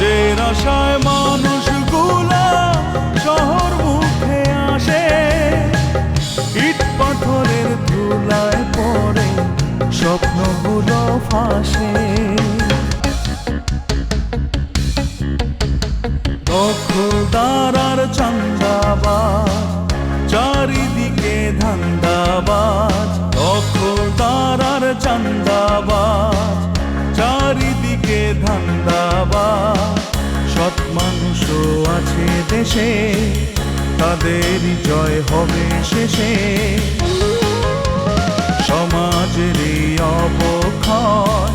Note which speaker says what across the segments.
Speaker 1: যে আশায় মানুষগুলা শহর মুখে আসে, ইট পাথরের ধুলায় পড়ে স্বপ্নগুলো ফাঁসে। দখলদার আর চান্দাবাজ, চারিদিকে ধান্দাবাজ। দখলদার আর চান্দাবাজ, চারিদিকে ধান্দাবাজ। সৎ মানুষও আছে দেশে, তাদেরই জয় হবে শেষে। সমাজের এই অবক্ষয়,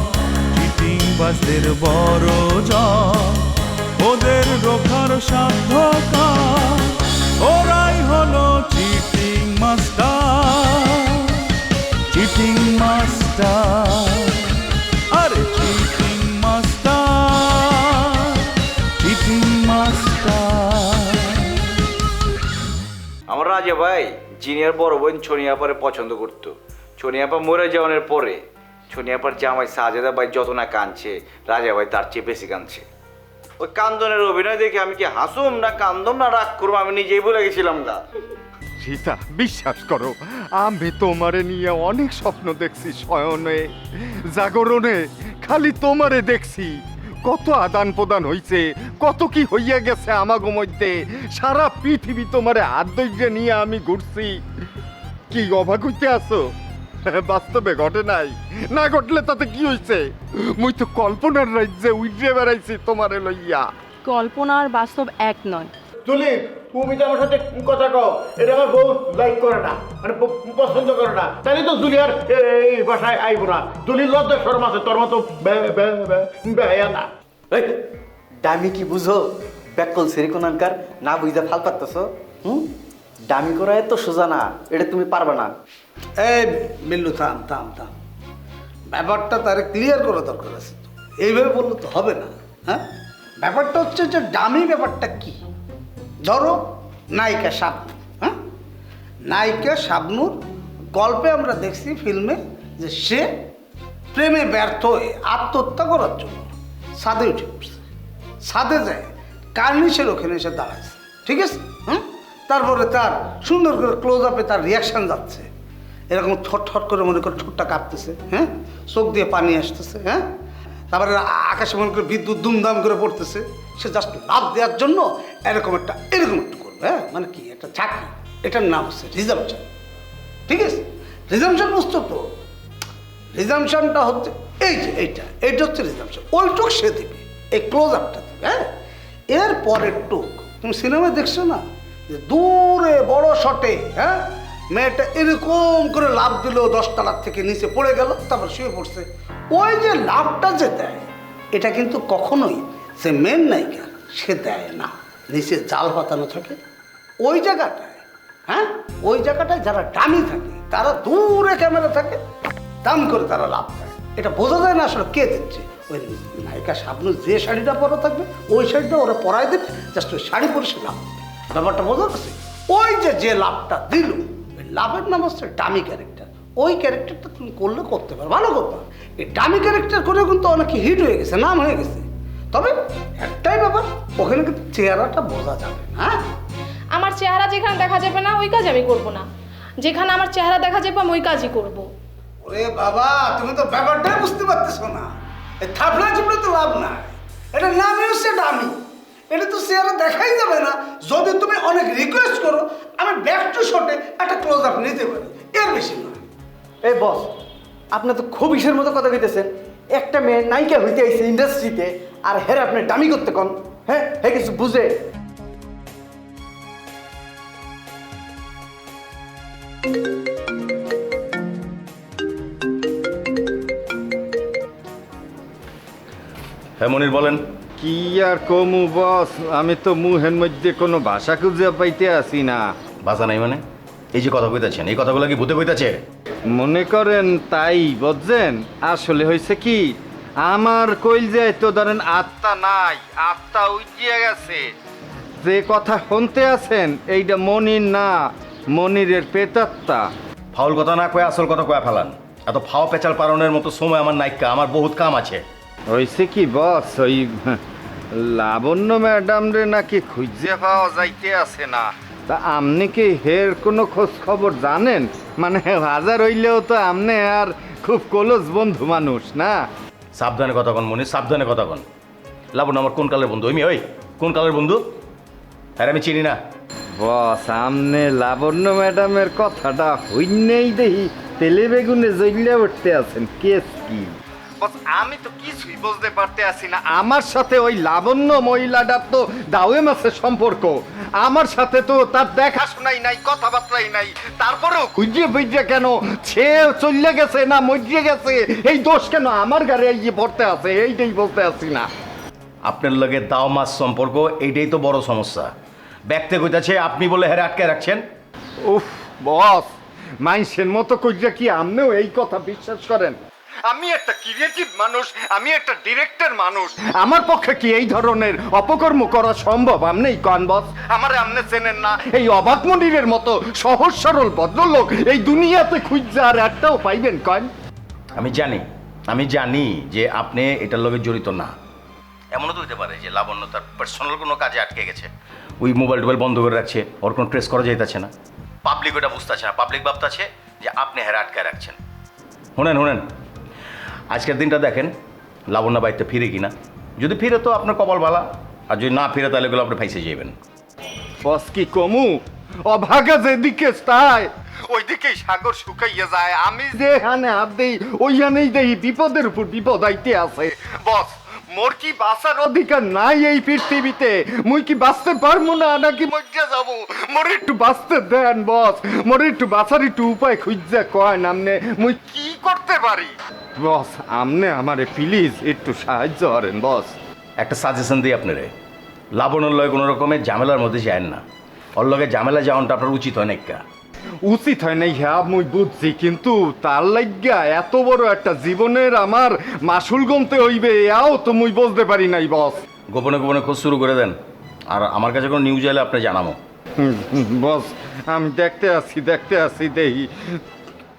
Speaker 1: চিটিংবাজদের বড় জয়। ওদের রোখার সাধ্য কার, ওরাই হলো চিটিং মাস্টার। চিটিং মাস্টার, আরে চিটিং মাস্টার, চিটিং মাস্টার।
Speaker 2: আমার রাজা ভাই জিনিয়ার বড় বোন ছনিয়াপারে পছন্দ করতো। ছনিয়াপা মরে যাওয়ার পরে ছনিয়াপার জামাই সাজেদা ভাই যত না কাঁদছে, রাজা ভাই তার চেয়ে বেশি কাঁদছে। ওই কান্দনের অভিনয় দেখে আমি কি হাসুম না কান্দম না রাগ করবো আমি নিজেই বলে গেছিলাম গা।
Speaker 3: রীতা, বিশ্বাস করো, আমি তোমারে নিয়ে অনেক স্বপ্ন দেখছি, শয়নে জাগরণে খালি তোমারে দেখছি। কত আদান প্রদান হইছে, কত কি হইয়া গেছে আমাগো মধ্যে। সারা পৃথিবী তোমারে হাত ধরে নিয়ে আমি ঘুরছি। কি অবাক হইতে আছো? বাস্তবে ঘটে নাই, না ঘটলে তাতে কি হইছে? মুই তো কল্পনার রাজ্যে উইড়ে বেড়াইছি তোমারে লইয়া।
Speaker 4: কল্পনা আর বাস্তব এক নয়।
Speaker 5: তুলি, তুমি তো আমার সাথে কথা কও, এটা আমার বউ লাইক করে না, মানে পছন্দ করে না। তাহলে তো তুলি আর এই বাসায় আইব না। তুলির লজ্জা শরম আছে, তোর মতো বেয়া না।
Speaker 6: এই দামি কি বুঝো? ব্যাকল সেরিকোনানকার না বুঝতে ফাল পারতেছ। দামি করা এত সোজা না, এটা তুমি পারবে না।
Speaker 7: এই মিল্লু, থাম থাম থাম, ব্যাপারটা তার ক্লিয়ার করা দরকার আছে। এইভাবে বললে তো হবে না। হ্যাঁ, ব্যাপারটা হচ্ছে যে দামি ব্যাপারটা কি। ধরো নায়িকা শাবনূর, হ্যাঁ, নায়িকা শাবনূর গল্পে আমরা দেখছি ফিল্মে যে সে প্রেমে ব্যর্থ হয়ে আত্মহত্যা করার জন্য ছাদে উঠে পড়ছে। ছাদে যায় কার্নিশের ওখানে এসে দাঁড়াইছে, ঠিক আছে? তারপরে তার সুন্দর করে ক্লোজ আপে তার রিয়াকশান যাচ্ছে, এরকম থট করে মনে করে ঠোঁটটা কাঁপতেছে, হ্যাঁ, চোখ দিয়ে পানি আসতেছে, হ্যাঁ, তারপরে আকাশে মনে করে বিদ্যুৎ দুমদাম করে পড়তেছে। সে জাস্ট লাভ দেওয়ার জন্য এরকম একটু করবে, হ্যাঁ, মানে কি একটা চাকরি, এটার নাম হচ্ছে রিজাম্পশন, ঠিক আছে? রিজাম্পশন বুঝতো তো? রিজাম্পশনটা হচ্ছে এই যে এইটা হচ্ছে রিজাম্পশন। ওইটুক সে দিবে, এই ক্লোজ আপটা দিবে, হ্যাঁ। এর পরের টুক তুমি সিনেমায় দেখছো না, যে দূরে বড় শটে, হ্যাঁ, মেয়েটা এরকম করে লাভ দিল, 10 তলার থেকে নিচে পড়ে গেল, তারপর শুয়ে পড়ছে। ওই যে লাভটা যে দেয়, এটা কিন্তু কখনোই সে মেন নায়িকা সে দেয় না। নিচে জাল পাতানো থাকে ওই জায়গাটায়, হ্যাঁ, ওই জায়গাটায় যারা ডামি থাকে তারা দূরে ক্যামেরা থাকে, দাম করে তারা লাভ দেয়। এটা বোঝা যায় না আসলে কে দিচ্ছে। ওই নায়িকা শাবনূর যে শাড়িটা পরা থাকবে ওই শাড়িটা ওরা পরাই দেবে, জাস্ট ওই শাড়ি পরে সে লাভ দেবে। ব্যাপারটা বোঝা গেছে? ওই যে লাভটা দিল, ওই লাভের নাম হচ্ছে ডামি ক্যারেক্টার। ওই ক্যারেক্টারটা তুমি করলে করতে পারো, ভালো করতে পারো। এই ডামি ক্যারেক্টার করে কিন্তু অনেকে হিট হয়ে গেছে, নাম হয়ে গেছে। তবে একটাই ব্যাপার, ওখানে কিন্তু চেহারাটা বোঝা যাবে না। হ্যাঁ,
Speaker 8: আমার চেহারা যেখানে দেখা যাবে না ওই কাজ আমি করব না, যেখানে আমার চেহারা দেখা যাবে আমি ওই কাজই করব।
Speaker 7: ওরে বাবা, তুমি তো ব্যাপারটাই বুঝতে পারতেছো না। এই থাপড়া চুপড়ে তো লাভ নাই, এটা নামই হচ্ছে ডামি। এটা তো চেহারা দেখাই যাবে না। যদি তুমি অনেক রিকোয়েস্ট করো, আমি ব্যাক টু শটে একটা ক্লোজ আপ নিতে পারি, এর বেশি নয়।
Speaker 6: এই বস, আপনি তো খুব ইসের মতো কথা কইতেছেন। একটা মেয়ে নায়িকা হইতে আইছে ইন্ডাস্ট্রিতে, আর হের আপনি দামি করতে কন? হ্যাঁ, হে কিছু বুঝে?
Speaker 2: হ্যাঁ মনির বলেন।
Speaker 3: কি আর কমু বস, আমি তো মুহের মধ্যে কোনো ভাষা খুঁজে পাইতে আসি না।
Speaker 2: ভাষা নাই মানে? এই যে কথা কইতাছেন, এই কথাগুলো কি ভূতে কইতাছে?
Speaker 3: মনে করেন তাই, বুঝছেন? আসলে হয়েছে কি, আমার কইলজায় তো ধরেন আত্মা নাই, আত্মা উঠিয়ে গেছে। যে কথা শুনতে আছেন এইটা মনির না, মনিরের পেতাত্তা।
Speaker 2: ফাউল কথা না কয়ে আসল কথা কয়ে ফেলান। এত ফাও পেঁচাল পালনের মতো সময় আমার নাইকা, আমার বহুত কাম আছে।
Speaker 3: হয়েছে কি বস, ওই লাবণ্য ম্যাডাম রে নাকি খুঁজে পাওয়া যাইতে আছে না, তা আপনি কি হের কোনো খোঁজ খবর জানেন? মানে হাজার হইলেও তো আপনি আর খুব ক্লোজ বন্ধু মানুষ না?
Speaker 9: সাবধানে কথা কন মনি, সাবধানে কথা কন। লাবণ্য আমার কোন কালের বন্ধু? ওই কোন কালের বন্ধু? আরে আমি চিনি না।
Speaker 3: বস, সামনে লাবণ্য ম্যাডামের কথাটা হইনেই দেখি তেলে বেগুনে জ্বলে উঠতে আছেন, কেস কি? বস, আমি তো কিছুই বুঝতে পারতে আছি না। আমার সাথে ওই লাবণ্য মহিলাটার তো দাওয়ে মাছের সম্পর্ক, আমার সাথে তো তার দেখাশোনাই নাই, কথাবার্তাই নাই, তারপরেও খুঁজে বুঝে কেন সে চলে গেছে না মরিয়ে গেছে, এই দোষ কেন আমার গাড়ি গিয়ে পড়তে আছে, এইটাই বলতে আছি না।
Speaker 9: আপনার লগে দাও মাছ সম্পর্ক, এইটাই তো বড় সমস্যা। ব্যক্তি কইতাছে আপনি বলে হেরে আটকে রাখছেন।
Speaker 3: উফ বস, মানুষের মতো কইরা কি আপনিও এই কথা বিশ্বাস করেন? আমি একটা ক্রিয়েটিভ মানুষ, আমি একটা ডিরেক্টর মানুষ, আমার পক্ষে কি এই ধরনের অপকর্ম করা সম্ভব? আপনিই কন বস, আমারে আপনি চেনেন না? এই অবাক মনিরের মতো সহজ সরল ভদ্রলোক এই দুনিয়াতে খুঁজছে আর একটাও পাইবেন কন?
Speaker 9: আমি জানি যে আপনি এটার লগে জড়িত না। এমনও তো হতে পারে যে লাবণ্য তার পার্সোনাল কোনো কাজে আটকে গেছে, ওই মোবাইল টোবাইল বন্ধ করে রাখছে, ওর কোনো ট্রেস করা যাইতেছে না, পাবলিক ওটা বুঝতেছে না, পাবলিক ভাবতেছে যে আপনি হেরে আটকায় রাখছেন। শুনেন আজকের দিনটা দেখেন লাবণ্য বাড়িতে ফিরে কিনা। যদি ফিরে তো আপনার কপাল ভালা, আর যদি না ফিরে তাহলে এগুলো আপনি ফাইসে যাবেন।
Speaker 3: বস কি কমু, অভাগা যেদিকে চায় ওইদিকেই সাগর শুকাইয়া যায়। আমি যে হানে হাত দেই ওইখানেই দেই বিপদের উপর বিপদ আইতে আছে। বস, মোর কি বাঁচার অধিকার নাই এই পৃথিবীতে? মুই কি বাঁচতে পারবো না নাকি মরিয়া যাবো? মোর একটু বাঁচতে দেন বস, মোর একটু বাঁচার একটু উপায় খুঁজছে কয় নামনে, মুই কি করতে পারি? বস, আমনে আমারে প্লিজ একটু সাহায্য করেন বস।
Speaker 9: একটা সাজেশন দিই আপনারে, লাবণ্যর লগে কোনো রকমের ঝামেলার মধ্যে যায়েন না। ওর লগে ঝামেলা যাওয়াটা আপনার উচিত হয় না।
Speaker 3: উচিত হয় নাই, হ্যাঁ মুই বুঝছি, কিন্তু তার লাগিয়া এত বড় একটা জীবনের আমার মাসুল গমতে হইবে এও তো মুই বুঝতে পারি নাই বস।
Speaker 9: গোপনে খোঁজ শুরু করে দেন, আর আমার কাছে কোনো নিউজ এলে আপনি জানাবো।
Speaker 3: বস, আমি দেখতে আছি দেহি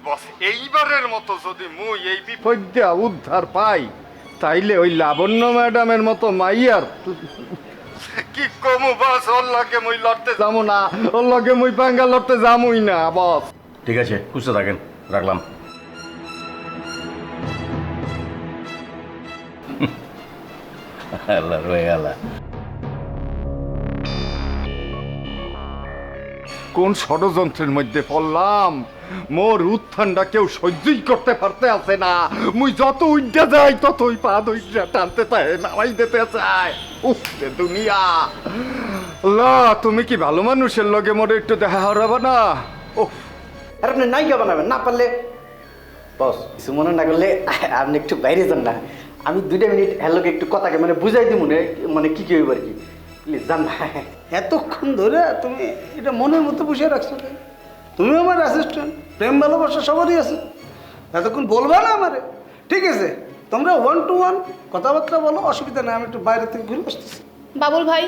Speaker 3: বস, এইবারের মতো যদি মুই এই বিপদ্যা উদ্ধার পাই তাইলে ওই লাবণ্য ম্যাডামের মতো মাইয়ার কি কমু বস, ওর লগে মুই লড়তে যাবো না, ওর লগে মুই পাঙ্গা লড়তে যাবই না বস।
Speaker 9: ঠিক আছে, খুঁজতে থাকেন, রাখলাম। আল্লাহ রয়ে আল্লাহ।
Speaker 3: কোন ষড়যন্ত্রের মধ্যে পড়লাম? মোর উত্থানটা কেউ সহ্যই করতে পারতে আছে না। মুই যত উঠে যাই ততই পা দইরা টানতে চায়, নামাই দিতে চায়। উফ রে দুনিয়া! আল্লাহ, তুমি কি ভালো মানুষের লগে মোরে একটু দেখা হারাবা না? উফ,
Speaker 6: আর আপনি নায়িকা বানাবেন না পারলে বস, কিছু মনে না করলে আপনি একটু বাইরে যান না, আমি 2 মিনিট হ্যালোকে একটু কথাকে মানে বুঝাই দিব, মানে কি হইব আর কি, প্লিজ যান না।
Speaker 7: এতক্ষণ ধরে তুমি এটা মনের মতো বসে রাখছো কেন? তুমি আমার অ্যাসিস্ট্যান্ট, প্রেম ভালোবাসা সবারই আছে, এতক্ষণ বলবা না আমারে? ঠিক আছে, তোমরা 1 to 1 কথাবার্তা বলো, অসুবিধা নেই, আমি একটু বাইরে থেকে ঘুরে আসতেছি।
Speaker 8: বাবুল ভাই,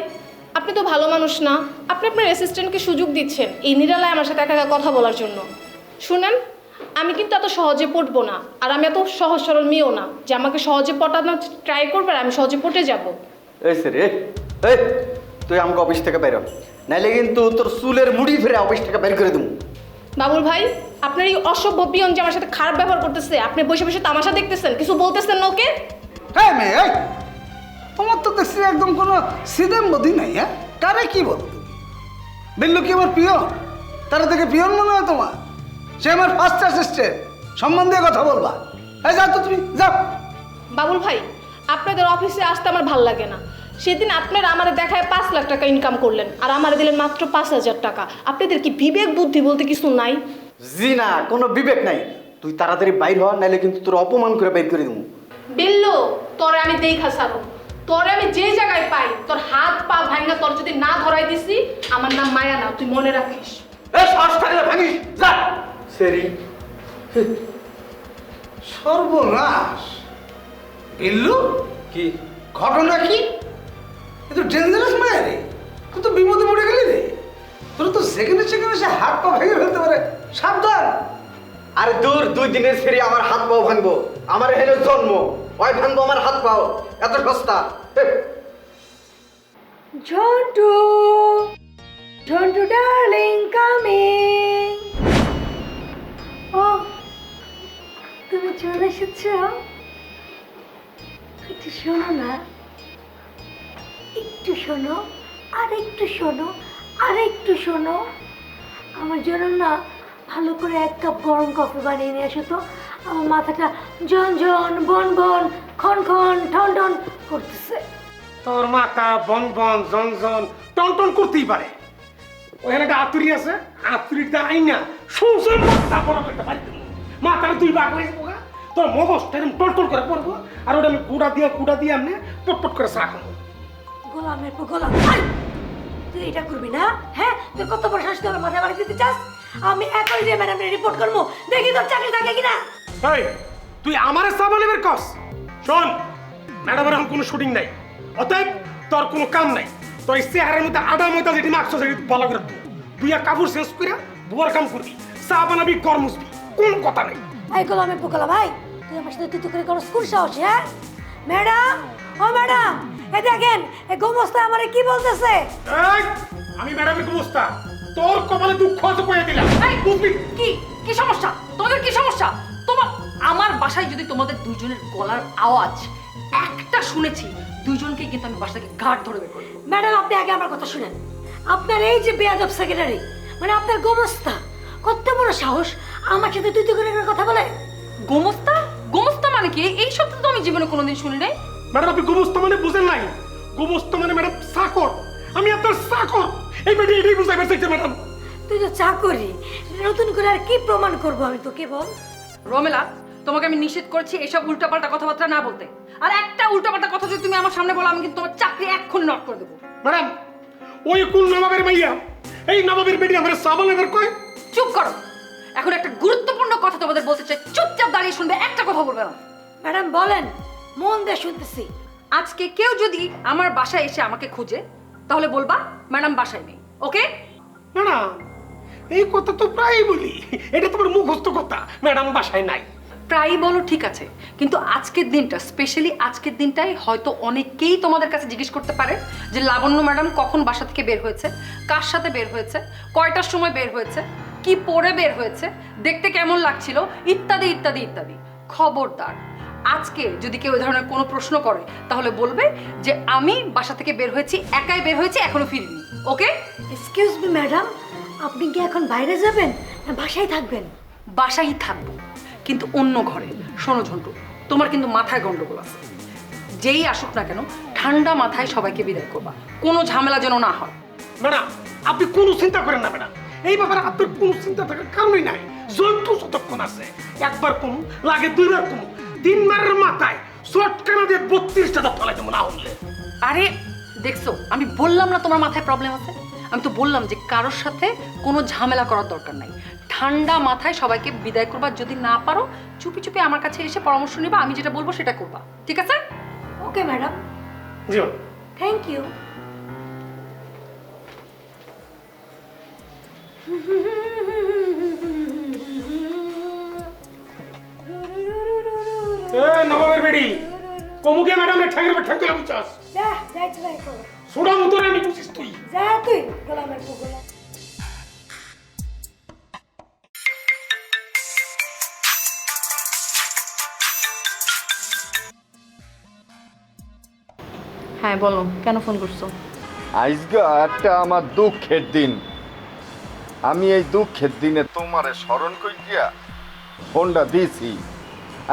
Speaker 8: আপনি তো ভালো মানুষ না, আপনি আপনার অ্যাসিস্ট্যান্টকে সুযোগ দিচ্ছেন এই নিরালায় আমার সাথে একা একা কথা বলার জন্য। শুনেন, আমি কিন্তু এত সহজে পটবো না, আর আমি এত সহজ সরল মেয়েও না যে আমাকে সহজে পটানোর ট্রাই করবে আর আমি সহজে পটে যাব।
Speaker 6: এই রে, এই তুই আমাকে অফিস থেকে বেরো, নাইলে কিন্তু তোর চুলের মুড়ি ফিরে অফিস থেকে বের করে দেবো।
Speaker 8: বাবুল ভাই, আপনার এই অসভ্য পিয়ন যে আমার সাথে খারাপ ব্যবহার করতেছে, আপনি বসে বসে তামাশা দেখতেছেন, কিছু বলতেছেন না ওকে?
Speaker 7: হ্যাঁ মেয়ে, এই তোমার তো দেখছি একদম কোনো সিদেম বধি নাই। হ্যাঁ, কারে কি বলো তুমি? বিল্লু কি আমার পিয়ন? তারা থেকে পিয়ন মনে হয় তোমার? সে আমার ফার্স্ট অ্যাসিস্ট্যান্ট, সম্মান দিয়ে কথা বলবা। এই যাও তো তুমি, যাও।
Speaker 8: বাবুল ভাই, আপনাদের অফিসে আসতে আমার ভাল লাগে না। সেদিন আপনারা আমাদের দেখায় 5 লাখ টাকা ইনকাম করলেন, আর আমাদের দিলেন মাত্র 5,000 টাকা। আপনাদের কি বিবেক বুদ্ধি বলতে কিছু নাই?
Speaker 6: জি না, কোনো বিবেক নাই। তুই তাড়াতাড়ি বাইর হ, নাইলে কিন্তু তোর অপমান করে বাইর করে দেবো।
Speaker 8: বিল্লু, তোরে আমি দেখা সারো, তোরে আমি যে জায়গায় পাই তোর হাত পা ভাঙা, তোর যদি না ধরাই দিছি, আমার নাম মায়া না, তুই মনে রাখিস।
Speaker 6: এই শ্বাস থাকলে ভাঙিস, যা সেরি।
Speaker 7: সর্বনাশ! বিল্লু,
Speaker 6: কি
Speaker 7: ঘটনা কি? এ তো ডেঞ্জারাস মায়া রে, তুই তো বিপদে পড়ে গেলি রে। তোর তো সেকেন্ডে সে হাত পা ভেঙে ফেলতে পারে, সাবধান।
Speaker 6: আরে দূর, 2 দিনের সেরি আমার হাত পাও ভাঙবো? আমার হেলে জন্ম, ওই ভাঙবো আমার হাত পাও? এত সস্তা?
Speaker 10: Jhantu, Jhantu darling coming. ও তুমি চলে এসেছ, একটু শোনো না, একটু শোনো, আর একটু শোনো, আর একটু শোনো। আমার জন্য না ভালো করে 1 কাপ গরম কফি বানিয়ে নিয়ে এসো তো। আমার মাথাটা জন জন বন বন খন খন ঠন ঠন করতেছে।
Speaker 5: তোর মাথা বন বন জন জন টন টন করতেই পারে। ওখানে একটা আতুরি আছে, আতুরিটা আইনা সুজন মাথা বরাবর একটা বাড়ি দেবো। মাথার 2 ভাগ হয়ে যাবো, তোর মগজটা এরকম টল টল করে পড়বো, আর ওটা আমি কুড়া দিয়ে আমি পটপট করে চা খাবো।
Speaker 10: গোলামের পর গোলাম, আই! তুই এটা করবি না? হ্যাঁ, তুই কত বড় শাস্তি আমার মাথায় বাড়ি দিতে চাস? আমি একই যে ম্যাডামকে রিপোর্ট করবো, দেখি তোর চাকরি থাকে কিনা।
Speaker 5: এই তুই আমারে সাবালের কস। শোন, ম্যাডামের এখন কোনো শুটিং নাই, অতএব তোর কোনো কাম নাই। তোর এই চেহারের মধ্যে আডা ময়দা যেটি মাখছ সেটি ভালো করে তুই কাপড় শেষ করে বুয়ার কাম করবি, চা বানাবি, ঘর মুছবি, কোনো কথা নেই।
Speaker 10: এই গোলামের পর গোলাম, ভাই তুই আমার সাথে তুই করে করো স্কুল সাহসী? হ্যাঁ ম্যাডাম, ও ম্যাডাম, এই দেখেন এই গোমস্তা আমারে কি বলতেছে।
Speaker 5: এই আমি ম্যাডামের অবস্থা, তোর কপালে দুঃখ আছে কইয়া দিলাম, বুঝবি?
Speaker 4: কি কি সমস্যা তোমাদের? কি সমস্যা তোমার? আমার বাসায় যদি তোমাদের দুইজনের গলার আওয়াজ একটা শুনেছি, দুইজনকে কিন্তু আমি বাসা থেকে ঘাট ধরে বের করবো।
Speaker 10: ম্যাডাম আপনি আগে আমার কথা শুনেন। আপনার এই যে বেয়াদব সেক্রেটারি, মানে আপনার গোমস্তা, কত বড় সাহস আমার সাথে তুই করে কথা বলে।
Speaker 4: গোমস্তা? গোমস্তা মানে কি? এই শব্দ তো আমি জীবনে কোনোদিন শুনি নাই।
Speaker 5: ম্যাডাম আপনি গোমস্তা মানে বুঝেন নাই? গোমস্তা মানে ম্যাডাম চাকর, আমি আপনার চাকর। এই বেটি এটাই বুঝাইবার চাইছে ম্যাডাম।
Speaker 10: তুই তো চাকরি, নতুন করে আর কি প্রমাণ করবো আমি তোকে বল।
Speaker 4: রমেলা, তোমাকে আমি নিষেধ করছি এসব উল্টাপাল্টা কথাবার্তা না বলতে। আর একটা উল্টাপাল্টা কথা যদি তুমি আমার সামনে বলো, আমি কিন্তু তোমার চাকরি এক্ষুনি নট করে দেবো।
Speaker 5: ম্যাডাম ওই কোন নবাবের মাইয়া, এই নবাবের বেটি আমার সাবালের কয়।
Speaker 4: চুপ করো, এখন একটা গুরুত্বপূর্ণ কথা তোমাদের বলতে চাই, চুপচাপ দাঁড়িয়ে শুনবে, একটা কথা বলবে না।
Speaker 10: ম্যাডাম বলেন, মন দিয়ে শুনতেছি।
Speaker 4: আজকে কেউ যদি আমার বাসায় এসে আমাকে খুঁজে, তাহলে বলবা ম্যাডাম বাসায় নেই, ওকে?
Speaker 5: ম্যাডাম এই কথা তো প্রায়ই বলি, এটা তোমার মুখস্থ কথা, ম্যাডাম বাসায় নাই।
Speaker 4: প্রায়ই বলো ঠিক আছে, কিন্তু আজকের দিনটা, স্পেশালি আজকের দিনটাই হয়তো অনেকেই তোমাদের কাছে জিজ্ঞেস করতে পারে যে লাবণ্য ম্যাডাম কখন বাসা থেকে বের হয়েছে, কার সাথে বের হয়েছে, কয়টার সময় বের হয়েছে, কি পরে বের হয়েছে, দেখতে কেমন লাগছিল, ইত্যাদি ইত্যাদি ইত্যাদি। খবরদার, আজকে যদি কেউ এই ধরনের কোনো প্রশ্ন করে, তাহলে বলবে যে আমি বাসা থেকে বের হয়েছি, একাই বের হয়েছি, এখনো ফিরিনি, ওকে?
Speaker 10: এক্সকিউজ মি ম্যাডাম, আপনি কি এখন বাইরে যাবেন না বাসায় থাকবেন?
Speaker 4: বাসায় থাকবো, কিন্তু অন্য ঘরে। শোনো ঝন্টু, তোমার কিন্তু মাথায় গন্ডগোল আছে। যেই আসুক না কেন, ঠান্ডা মাথায় সবাইকে বিদায় করবা, কোনো ঝামেলা যেন না হয়।
Speaker 5: ম্যাডাম আপনি কোনো চিন্তা করেন না ম্যাডাম, এই ব্যাপারে আপনার কোনো চিন্তা থাকার কারণই নাই। জন্তু যতক্ষণ আছে, একবার কমু লাগে 2 বার কমু, 3 বারের মাথায় শর্টকানা দিয়ে 32টা দাঁত ফেলাই দেবো না হলে।
Speaker 4: আরে দেখছো, আমি বললাম না তোমার মাথায় প্রবলেম আছে? আমি তো বললাম যে কারোর সাথে কোনো ঝামেলা করার দরকার নাই, ঠান্ডা মাথায় সবাইকে বিদায় করবা। যদি না পারো, চুপি চুপি আমার কাছে এসে পরামর্শ নিবা, আমি যেটা বলবো সেটা করবা, ঠিক আছে?
Speaker 10: ওকে ম্যাডাম,
Speaker 5: জি
Speaker 10: থ্যাংক ইউ।
Speaker 5: নবাবের বেড়ি কমুকে ম্যাডাম ঠ্যাঙ্গের পর ঠ্যাঙ্গ তুলে বুঝছাস,
Speaker 10: যা যাইতে যাই করো,
Speaker 5: সোডা মতো আমি বুঝিস তুই।
Speaker 10: যা তুই গোলামের পর গোলাম।
Speaker 4: হ্যাঁ বলো, কেন ফোন করছো?
Speaker 3: আজকে একটা আমার দুঃখের দিন। আমি এই দুঃখের দিনে তোমারে স্মরণ করিয়া ফোনটা দিয়েছি।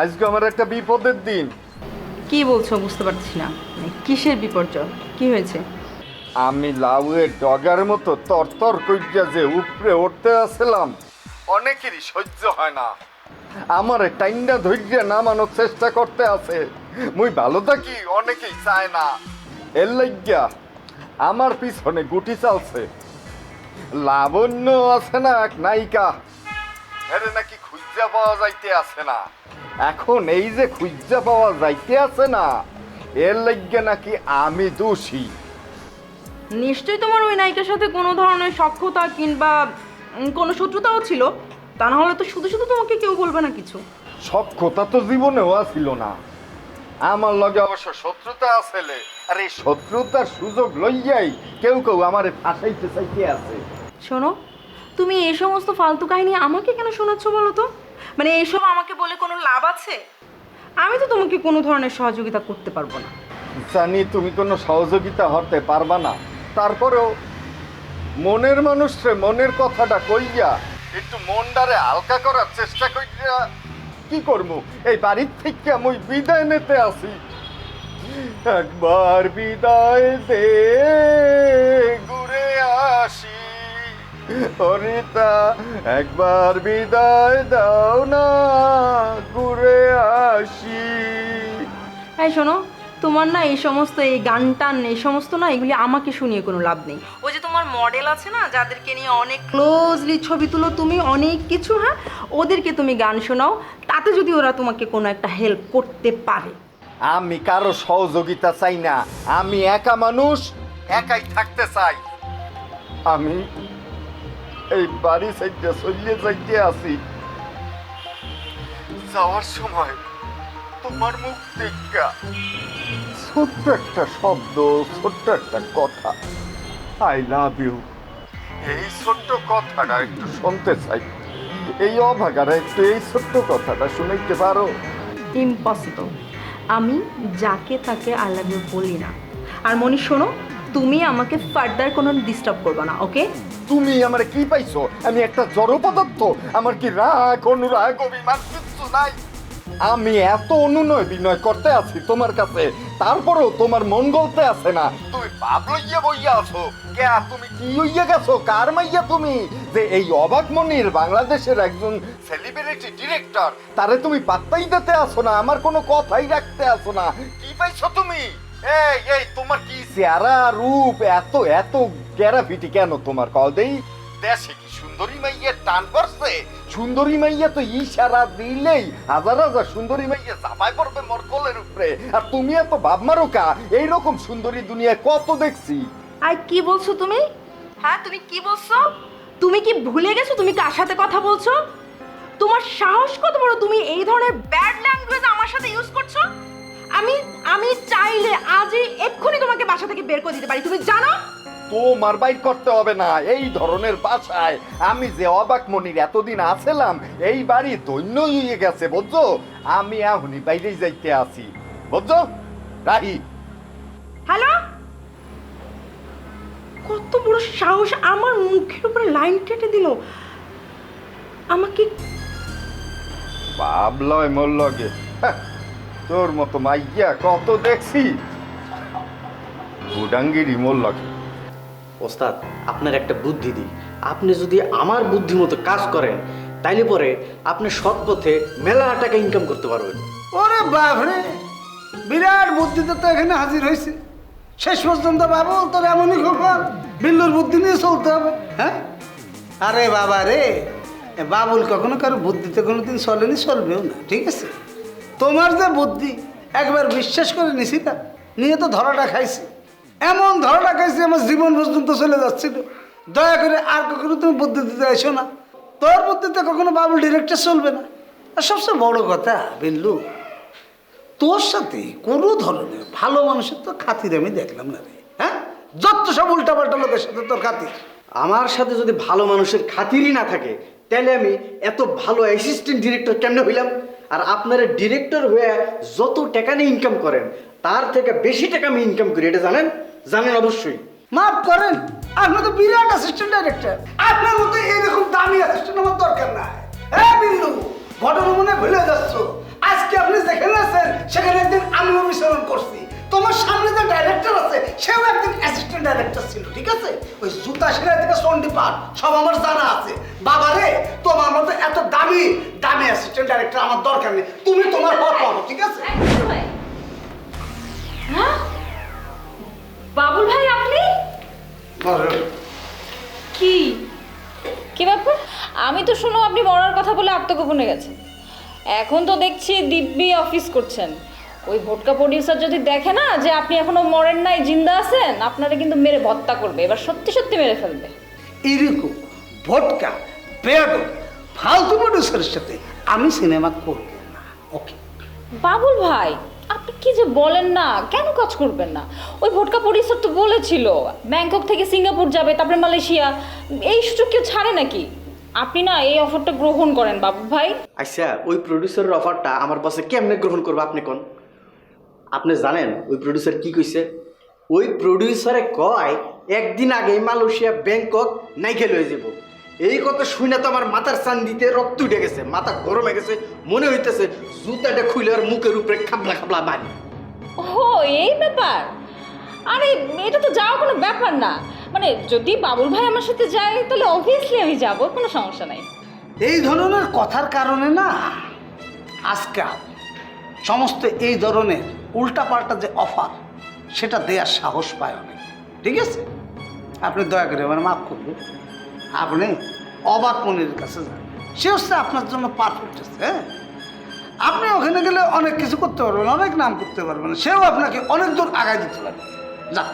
Speaker 3: আজকে আমার একটা বিপদের দিন।
Speaker 4: কি বলছো বুঝতে পারছি না, কিসের বিপর্যয়, কি হয়েছে?
Speaker 3: আমি লাউয়ের ডগার মতো তরতর করিয়া যে উপরে উঠতে আসলাম, অনেকেরই সহ্য হয় না। আমারে টাইন্ডা ধৈর্য নামানোর চেষ্টা করতে আছে। মুই ভালো থাকি অনেকেই চায় না, এর লাগিয়া আমার পিছনে গুটি চালছে। লাবণ্য আছে না এক নায়িকা, এর নাকি খুঁজা পাওয়া যাইতে আছে না। এখন এই যে খুঁজা পাওয়া যাইতে আছে না, এর লাগিয়া নাকি আমি দোষী।
Speaker 4: নিশ্চয়ই তোমার ওই নায়িকার সাথে কোনো ধরনের সখ্যতা কিংবা কোনো শত্রুতাও ছিল, তা না হলে তো শুধু শুধু তোমাকে কেউ বলবে না কিছু।
Speaker 3: সখ্যতা তো জীবনেও ছিল না, আমার লগে অবশ্য শত্রুতা আছে, আর এই শত্রুতার সুযোগ লইয়াই কেউ কেউ আমারে ফাঁসাইতে চাইতে আছে।
Speaker 11: শোনো, তুমি এই সমস্ত ফালতু কাহিনী আমাকে কেন শোনাচ্ছ বলো তো? মানে এইসব আমাকে বলে কোনো লাভ আছে? আমি তো তোমাকে কোনো ধরনের সহযোগিতা করতে পারবো না।
Speaker 3: জানি তুমি কোনো সহযোগিতা হতে পারবা না, তারপরেও মনের মানুষরে মনের কথাটা কইয়া একটু মনটারে হালকা করার চেষ্টা কইরা কি করবো, এই বাড়ির থেকে আমি বিদায় নিতে আসি। একবার বিদায় দে ঘুরে আসি, অরিতা একবার বিদায় দাও না ঘুরে আসি।
Speaker 11: এই শোনো, তোমার না এই সমস্ত এই গান টান এই সমস্ত না এগুলি আমাকে শুনিয়ে কোনো লাভ নেই। ওই যে তোমার মডেল আছে না, যাদেরকে নিয়ে অনেক ক্লোজলি ছবি তুলো তুমি, অনেক কিছু, হ্যাঁ, ওদেরকে তুমি গান শোনাও, তাতে যদি ওরা তোমাকে কোনো একটা হেল্প করতে পারে।
Speaker 3: আমি কারো সহযোগিতা চাই না, আমি একা মানুষ, একাই থাকতে চাই। আমি এই বাড়ি সাইডে চলিয়ে যাইতে আছি, যাওয়ার সময় তোমার মুখ দেখা ছোট্ট একটা শব্দ, ছোট্ট একটা কথা, আই লাভ ইউ, এই ছোট্ট কথাটা একটু শুনতে চাই। এই অভাগারা একটু এই ছোট্ট কথাটা শুনাইতে পারো?
Speaker 11: ইম্পসিবল। আমি যাকে তাকে আই লাভ ইউ বলি না। আর মনি শোনো, তুমি আমাকে ফার্দার কোনো ডিস্টার্ব করবে না, ওকে?
Speaker 3: তুমি আমার কি পাইছো? আমি একটা জড় পদার্থ? আমার কি রাগ, অনুরাগ, অভিমান কিচ্ছু নাই। আমি এত অনুনয় বিনয় করতে আছি তোমার কাছে, তারপরেও তোমার মন গলতে আছে না। তুমি ভাব লইয়া বইয়া আছো কে? তুমি কি হইয়া গেছো? কার মাইয়া তুমি? যে এই অবাক মনির বাংলাদেশের একজন সেলিব্রিটি ডিরেক্টর, তারে তুমি পাত্তাই দিতে আসো না, আমার কোনো কথাই রাখতে আসো না। কি পাইছো তুমি? এই এই তোমার কি চেহারা রূপ এত এত গ্যারাফিটি কেন তোমার? কল দেই, দেশে কি সুন্দরী মাইয়ের টান পড়ছে? সুন্দরী মাইয়া তো ইশারা দিলেই হাজার হাজার সুন্দরী মাইয়া জামাই পড়বে মোর কোলের উপরে, আর তুমি এত ভাব মারো কা? এইরকম সুন্দরী দুনিয়ায় কত দেখছি।
Speaker 11: আর কি বলছো তুমি? হ্যাঁ, তুমি কি বলছো? তুমি কি ভুলে গেছো তুমি কার সাথে কথা বলছো? তোমার সাহস কত বড়, তুমি এই ধরনের ব্যাড ল্যাঙ্গুয়েজ আমার সাথে ইউজ করছো? আমি চাইলে আজই এক্ষুনি তোমাকে বাসা থেকে বের করে দিতে পারি, তুমি জানো?
Speaker 3: তোমার বাইর করতে হবে না এই ধরনের বাসায়। আমি যে অবাক মনির এতদিন আছিলাম, এই বাড়ি ধন্য হয়ে গেছে, বুঝছো? আমি এখনই বাইরে যাইতে আছি, বুঝছো? রাহি।
Speaker 11: হ্যালো, কত বড় সাহস, আমার মুখের উপরে লাইন কেটে দিল আমাকে।
Speaker 3: ভাবলয় মোর লগে তোর মতো মাইয়া কত দেখছি, বুডাঙ্গিরি মোর লগে।
Speaker 6: ওস্তাদ, আপনার একটা বুদ্ধি দিই। আপনি যদি আমার বুদ্ধি মতো কাজ করেন, তাইলে পরে আপনি সৎ পথে মেলা টাকা ইনকাম করতে পারবেন।
Speaker 7: ওরে বাপরে, বিরাট বুদ্ধিতে তো এখানে হাজির হয়েছে। শেষ পর্যন্ত বাবু তোর এমনই খবর, বিল্লুর বুদ্ধি নিয়ে চলতে হবে। হ্যাঁ, আরে বাবা রে, বাবুল কখনো কারো বুদ্ধিতে কোনোদিন চলেনি, চলবেও না, ঠিক আছে? তোমার যে বুদ্ধি একবার বিশ্বাস করে নিছি, না নিয়ে তো ধরাটা খাইছি, এমন ধরাটা খাইছি আমার জীবন পর্যন্ত চলে যাচ্ছিল। দয়া করে আর কখনো তুমি বুদ্ধি দিতে এসো না, তোর বুদ্ধিতে কখনো বাবুল ডিরেক্টর চলবে না। আর সবচেয়ে বড় কথা বিল্লু, তোর সাথে কোনো ধরনের ভালো মানুষের তো খাতির আমি দেখলাম না রে। হ্যাঁ, যত সব উল্টাপাল্টা লোকের সাথে তোর খাতির।
Speaker 6: আমার সাথে যদি ভালো মানুষের খাতিরই না থাকে, তাহলে আমি এত ভালো অ্যাসিস্ট্যান্ট ডিরেক্টর কেমনে হইলাম? আর আপনারা ডিরেক্টর হয়ে যত টাকা নিয়ে ইনকাম করেন, তার থেকে বেশি টাকা আমি ইনকাম করি, এটা জানেন? জানেন অবশ্যই।
Speaker 7: মাফ করেন, আপনি তো বিরাট অ্যাসিস্ট্যান্ট ডাইরেক্টর, আপনার মতো এরকম দামি অ্যাসিস্ট্যান্ট আমার দরকার নাই। হ্যাঁ বিল্লু, ঘটনা মনে ভুলে যাচ্ছ। আজকে আপনি যেখানে আছেন সেখানে একদিন আমিও বিচরণ করছি। তোমার সামনে যে ডাইরেক্টর আছে সেও একদিন অ্যাসিস্ট্যান্ট ডাইরেক্টর ছিল, ঠিক আছে? ওই জুতা সেলাই থেকে সন্ডি পাট সব আমার জানা আছে। বাবা রে, তোমার মতো এত দামি দামি অ্যাসিস্ট্যান্ট ডাইরেক্টর আমার দরকার নেই, তুমি তোমার পথ পাবো, ঠিক আছে?
Speaker 11: হ্যাঁ, বাবুল ভাই আপনি? কি
Speaker 12: কি ব্যাপার? আমি তো শুনো আপনি মরার কথা বলে আত্মগোপনে গেছেন। এখন তো দেখছি দিব্যি অফিস করছেন। ওই ভোটকা প্রডিউসার যদি দেখে না যে আপনি এখনো মরেন নাই, জিন্দা আছেন, আপনারা কিন্তু মেরে ভর্তা করবে, এবার সত্যি সত্যি মেরে ফেলবে।
Speaker 7: এরকম ভোটকা বেয়াদব ফালতু প্রডিউসারের সাথে আমি সিনেমা করব না, ওকে?
Speaker 12: বাবুল ভাই, আপনি কি যে বলেন না, কেন কাজ করবেন না? ওই ভোটকা প্রডিউসার তো বলেছিল ব্যাংকক থেকে সিঙ্গাপুর যাবে, তারপরে মালয়েশিয়া। এই সুযোগ কেউ ছাড়ে নাকি? আপনি না এই অফারটা গ্রহণ করেন বাবু ভাই।
Speaker 6: আচ্ছা, ওই প্রডিউসারের অফারটা আমার বসে কেমনে গ্রহণ করবো আপনি কোন? আপনি জানেন ওই প্রডিউসার কি কইছে? ওই প্রডিউসারে কয় একদিন আগে মালয়েশিয়া ব্যাংকক নাইকে লয়ে যাব। এই কথা শুনে তো আমার মাথার চান দিতে রক্ত উঠে গেছে, মাথা গরম হয়ে গেছে, মনে হইতেছে জুতাটা খুলে আর মুখের উপরে খাবলা খাবলা মারি।
Speaker 12: ও এই ব্যাপার? আরে এটা তো যাওয়ার কোনো ব্যাপার না। মানে যদি বাবুল ভাই আমার সাথে যায় তাহলে অবভিয়াসলি আমি যাব, কোনো সমস্যা নাই।
Speaker 7: এই ধরনের কথার কারণে না আজকাল সমস্ত এই ধরনের উল্টাপাল্টা যে অফার সেটা দেওয়ার সাহস পায় অনেক। ঠিক আছে, আপনি দয়া করে আমার মাফ করবেন। আপনি অবাক মনির কাছে যান, সে হচ্ছে আপনার জন্য পারফেক্ট আছে। হ্যাঁ, আপনি ওখানে গেলে অনেক কিছু করতে পারবেন, অনেক নাম করতে পারবেন, সেও আপনাকে অনেক দূর আগায় দিতে পারবে। যান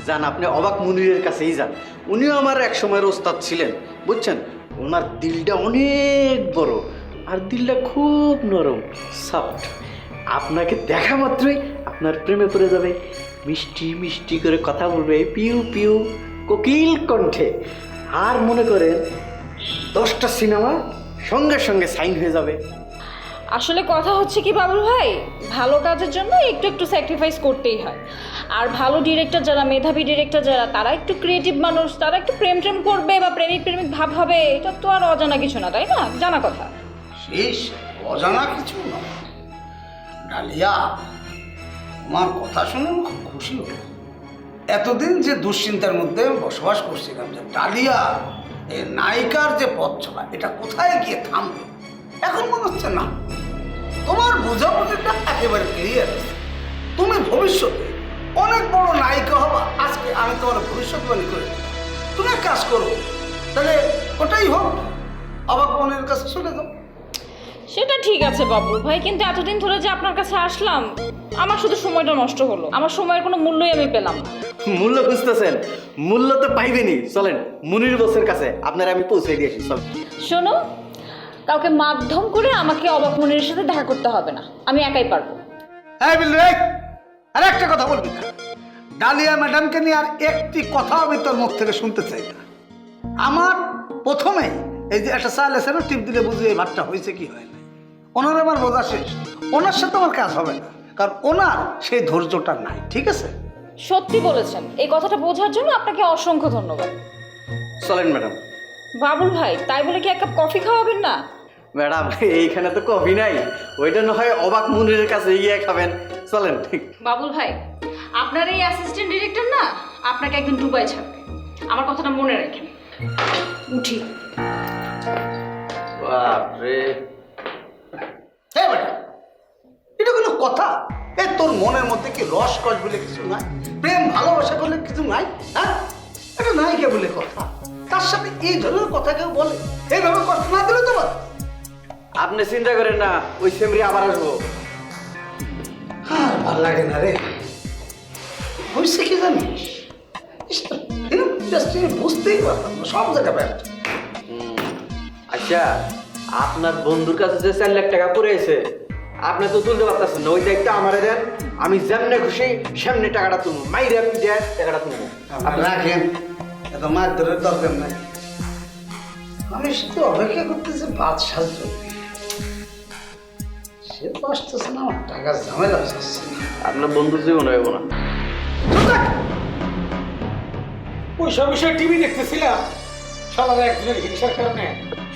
Speaker 6: যান, আপনি অবাক মুনিরের কাছেই যান। উনিও আমার এক সময়ের ওস্তাদ ছিলেন, বুঝছেন? ওনার দিলটা অনেক বড় আর দিলটা খুব নরম, সফট। আপনাকে দেখা মাত্রই আপনার প্রেমে পড়ে যাবে, মিষ্টি মিষ্টি করে কথা বলবে, পিউ পিউ কোকিল কণ্ঠে। আর মনে করেন 10টা সিনেমা সঙ্গে সঙ্গে সাইন হয়ে যাবে।
Speaker 12: আসলে কথা হচ্ছে কি বাবুল ভাই, ভালো কাজের জন্য একটু একটু স্যাক্রিফাইস করতেই হয়। আর ভালো ডিরেক্টর যারা, মেধাবী ডিরেক্টর যারা, তারা একটু ক্রিয়েটিভ মানুষ, তারা একটু প্রেম ট্রেম করবে বা প্রেমিক প্রেমিক ভাব হবে, এটা তো আর অজানা কিছু না, তাই না? জানা কথা।
Speaker 7: শেষ অজানা কিছু না। ডালিয়া, তোমার কথা শুনে আমি খুব খুশি হল। এতদিন যে দুশ্চিন্তার মধ্যে বসবাস করছিলাম যে ডালিয়া এই নায়িকার যে পথ চলা এটা কোথায় গিয়ে থামবে, এখন মনে হচ্ছে না, তোমার বোঝাবুঝিটা একেবারে ক্লিয়ার আছে। তুমি ভবিষ্যতে অনেক বড় নায়িকা হবা। আজকে আমি তোমার ভবিষ্যৎবাণী করে দিলাম। তুমি এক কাজ করো, তাহলে ওটাই হোক, অবাক মনের কাছে চলে যাও।
Speaker 12: সেটা ঠিক আছে বাবুল ভাই, কিন্তু এতদিন ধরে যে আপনার কাছে আসলাম, আমার শুধু সময়টা নষ্ট হলো। আমার সময়ের কোনো মূল্যই আমি পেলাম না।
Speaker 6: মূল্য বুঝতেছেন? মূল্য তো পাইবেনই। চলেন মুনির বসের কাছে আপনারা আমি পৌঁছে দিয়েছি। চল
Speaker 12: শোনো, কাউকে মাধ্যম করে আমাকে অবাক মনির সাথে দেখা করতে হবে না, আমি একাই পারবো।
Speaker 7: হ্যাঁ বিল্লু, আর একটা কথা বলবি না, ডালিয়া ম্যাডামকে নিয়ে আর একটি কথা আমি তোর মুখ থেকে শুনতে চাই না। আমার প্রথমে এই যে একটা চাল এসে না, টিপ দিলে বুঝি এই ভাতটা হয়েছে কি হয় না, ওনার আমার বোঝা শেষ। ওনার সাথে আমার কাজ হবে না, কারণ ওনার সেই ধৈর্যটা নাই। ঠিক আছে?
Speaker 12: সত্যি বলেছেন, এই কথাটা বোঝার জন্য আপনাকে অসংখ্য ধন্যবাদ।
Speaker 6: চলেন ম্যাডাম।
Speaker 12: বাবুল ভাই, তাই বলে কি এক কাপ কফি খাওয়াবেন না?
Speaker 6: ম্যাডাম, এইখানে তো কফি নাই, ওইটা না হয় অবাক মুনিরের কাছে গিয়ে খাবেন। চলেন। ঠিক
Speaker 4: বাবুল ভাই, আপনার এই অ্যাসিস্ট্যান্ট ডিরেক্টর না আপনাকে একদিন দুবাই ছাড়বে, আমার কথাটা মনে রাখেন। উঠি।
Speaker 6: বাপরে,
Speaker 7: হ্যাঁ বেটা, এটা কোনো কথা? তোর মনের মধ্যে কি রস কস বলে কিছু নাই? প্রেম ভালোবাসা বলে কিছু নাই? হ্যাঁ, এটা নাই কে বলে কথা? তার সাথে এই ধরনের কথা কেউ বলে? এইভাবে কষ্ট না দিলে তো বল।
Speaker 6: আপনি চিন্তা করেন না, ওই সেমরি আবার আসবো।
Speaker 7: ভালো লাগে না রে। হয়েছে কি জানিস, বুঝতেই পারতাম না, সব জায়গায় ব্যর্থ।
Speaker 6: আচ্ছা, আপনার বন্ধুর কাছে যে 4 লাখ টাকা পড়েছে, আপনি তো তুলতে পারতেছেন না। ওই দায়িত্ব আমারে দেন, আমি যেমনে খুশি সেমনি টাকাটা তুলবো, মাইরে আপনি দেন টাকাটা তুলবো।
Speaker 7: আপনি রাখেন, এত মাছ ধরে দরকার নাই। আমি শুধু অপেক্ষা করতেছি বাদশাল চলবে, সে তো আসতেছে না, আমার টাকা ঝামেলা আসছে না।
Speaker 6: আপনার বন্ধু জীবন হইব না।
Speaker 13: ওই সব বিষয়ে টিভি দেখতেছিলাম, সবার একজনের হিংসার কারণে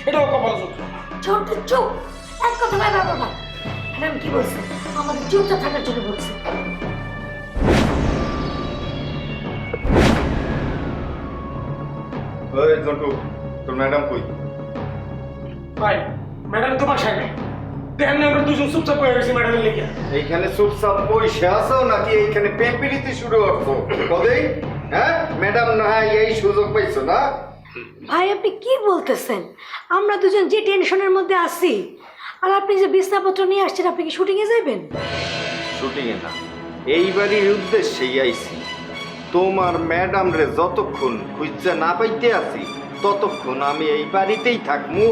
Speaker 13: সেটাও কপাল চলছে।
Speaker 10: ছোট চুপ, এক কথা ভাই বাবা না। ম্যাডাম কি বলছে? আমাদের চুপচাপ থাকার জন্য বলছে।
Speaker 3: ওই জন্টু, তোর ম্যাডাম কই?
Speaker 13: ভাই, ম্যাডাম তোমার সামনে দেখেন না, আমরা দুজন চুপচাপ হয়ে গেছি ম্যাডামের লেগে।
Speaker 3: এইখানে চুপচাপ বসে আছো নাকি এইখানে পেম্পিলিতে শুরু করছো? কদেই হ্যাঁ ম্যাডাম, না এই সুযোগ পাইছো না?
Speaker 10: ভাই আপনি কি বলতেছেন? আমরা দুজন যে টেনশনের মধ্যে আছি, আর আপনি যে বিছনাপত্র নিয়ে আসছেন, আপনি কি শুটিংয়ে যাবেন?
Speaker 3: শুটিংয়ে না, এইবারই উদ্দেশ্যেই আইছি। তোমার ম্যাডাম রে যতক্ষণ খুঁজতে না পাইতে আছি, ততক্ষণ আমি এই বাড়িতেই থাকমু,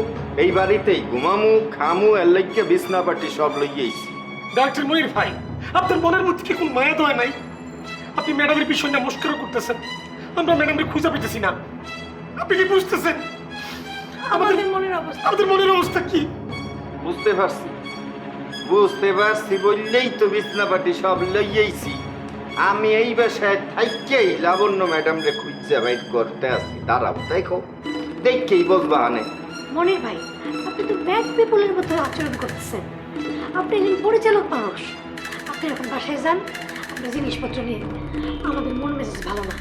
Speaker 3: এই বাড়িতেই ঘুমামু, খামু, এর লাইগে বিছনা পাটি সব লইয়েছি।
Speaker 13: ডাক্তার মনির ভাই, আপনার মনের মধ্যে কি কোনো মায়া দয়া নাই? আপনি ম্যাডামের বিষয় নিয়ে মুশকিল করতেছেন, আমরা ম্যাডামকে খুঁজে পেতেছি না। আপনি কি বুঝতেছেন
Speaker 10: আমাদের মনের অবস্থা?
Speaker 13: আমাদের মনের অবস্থা কি?
Speaker 3: বুঝতে পারছি বললেই তো বিছনাপাটি সব লইয়েছি। আমি এই বাসায় থাইকেই লাবণ্য ম্যাডাম রে খুঁজছে বাইর করতে আসি। দাঁড়াও দেখো, দেখেই বলবা আনে।
Speaker 10: মনির ভাই, আপনি তো ব্যাড পিপলের মতো আচরণ করতেছেন। আপনি একজন পরিচালক মানুষ, আপনি এখন বাসায় যান, আপনার জিনিসপত্র নিয়ে। আমাদের মন মেজাজ ভালো না।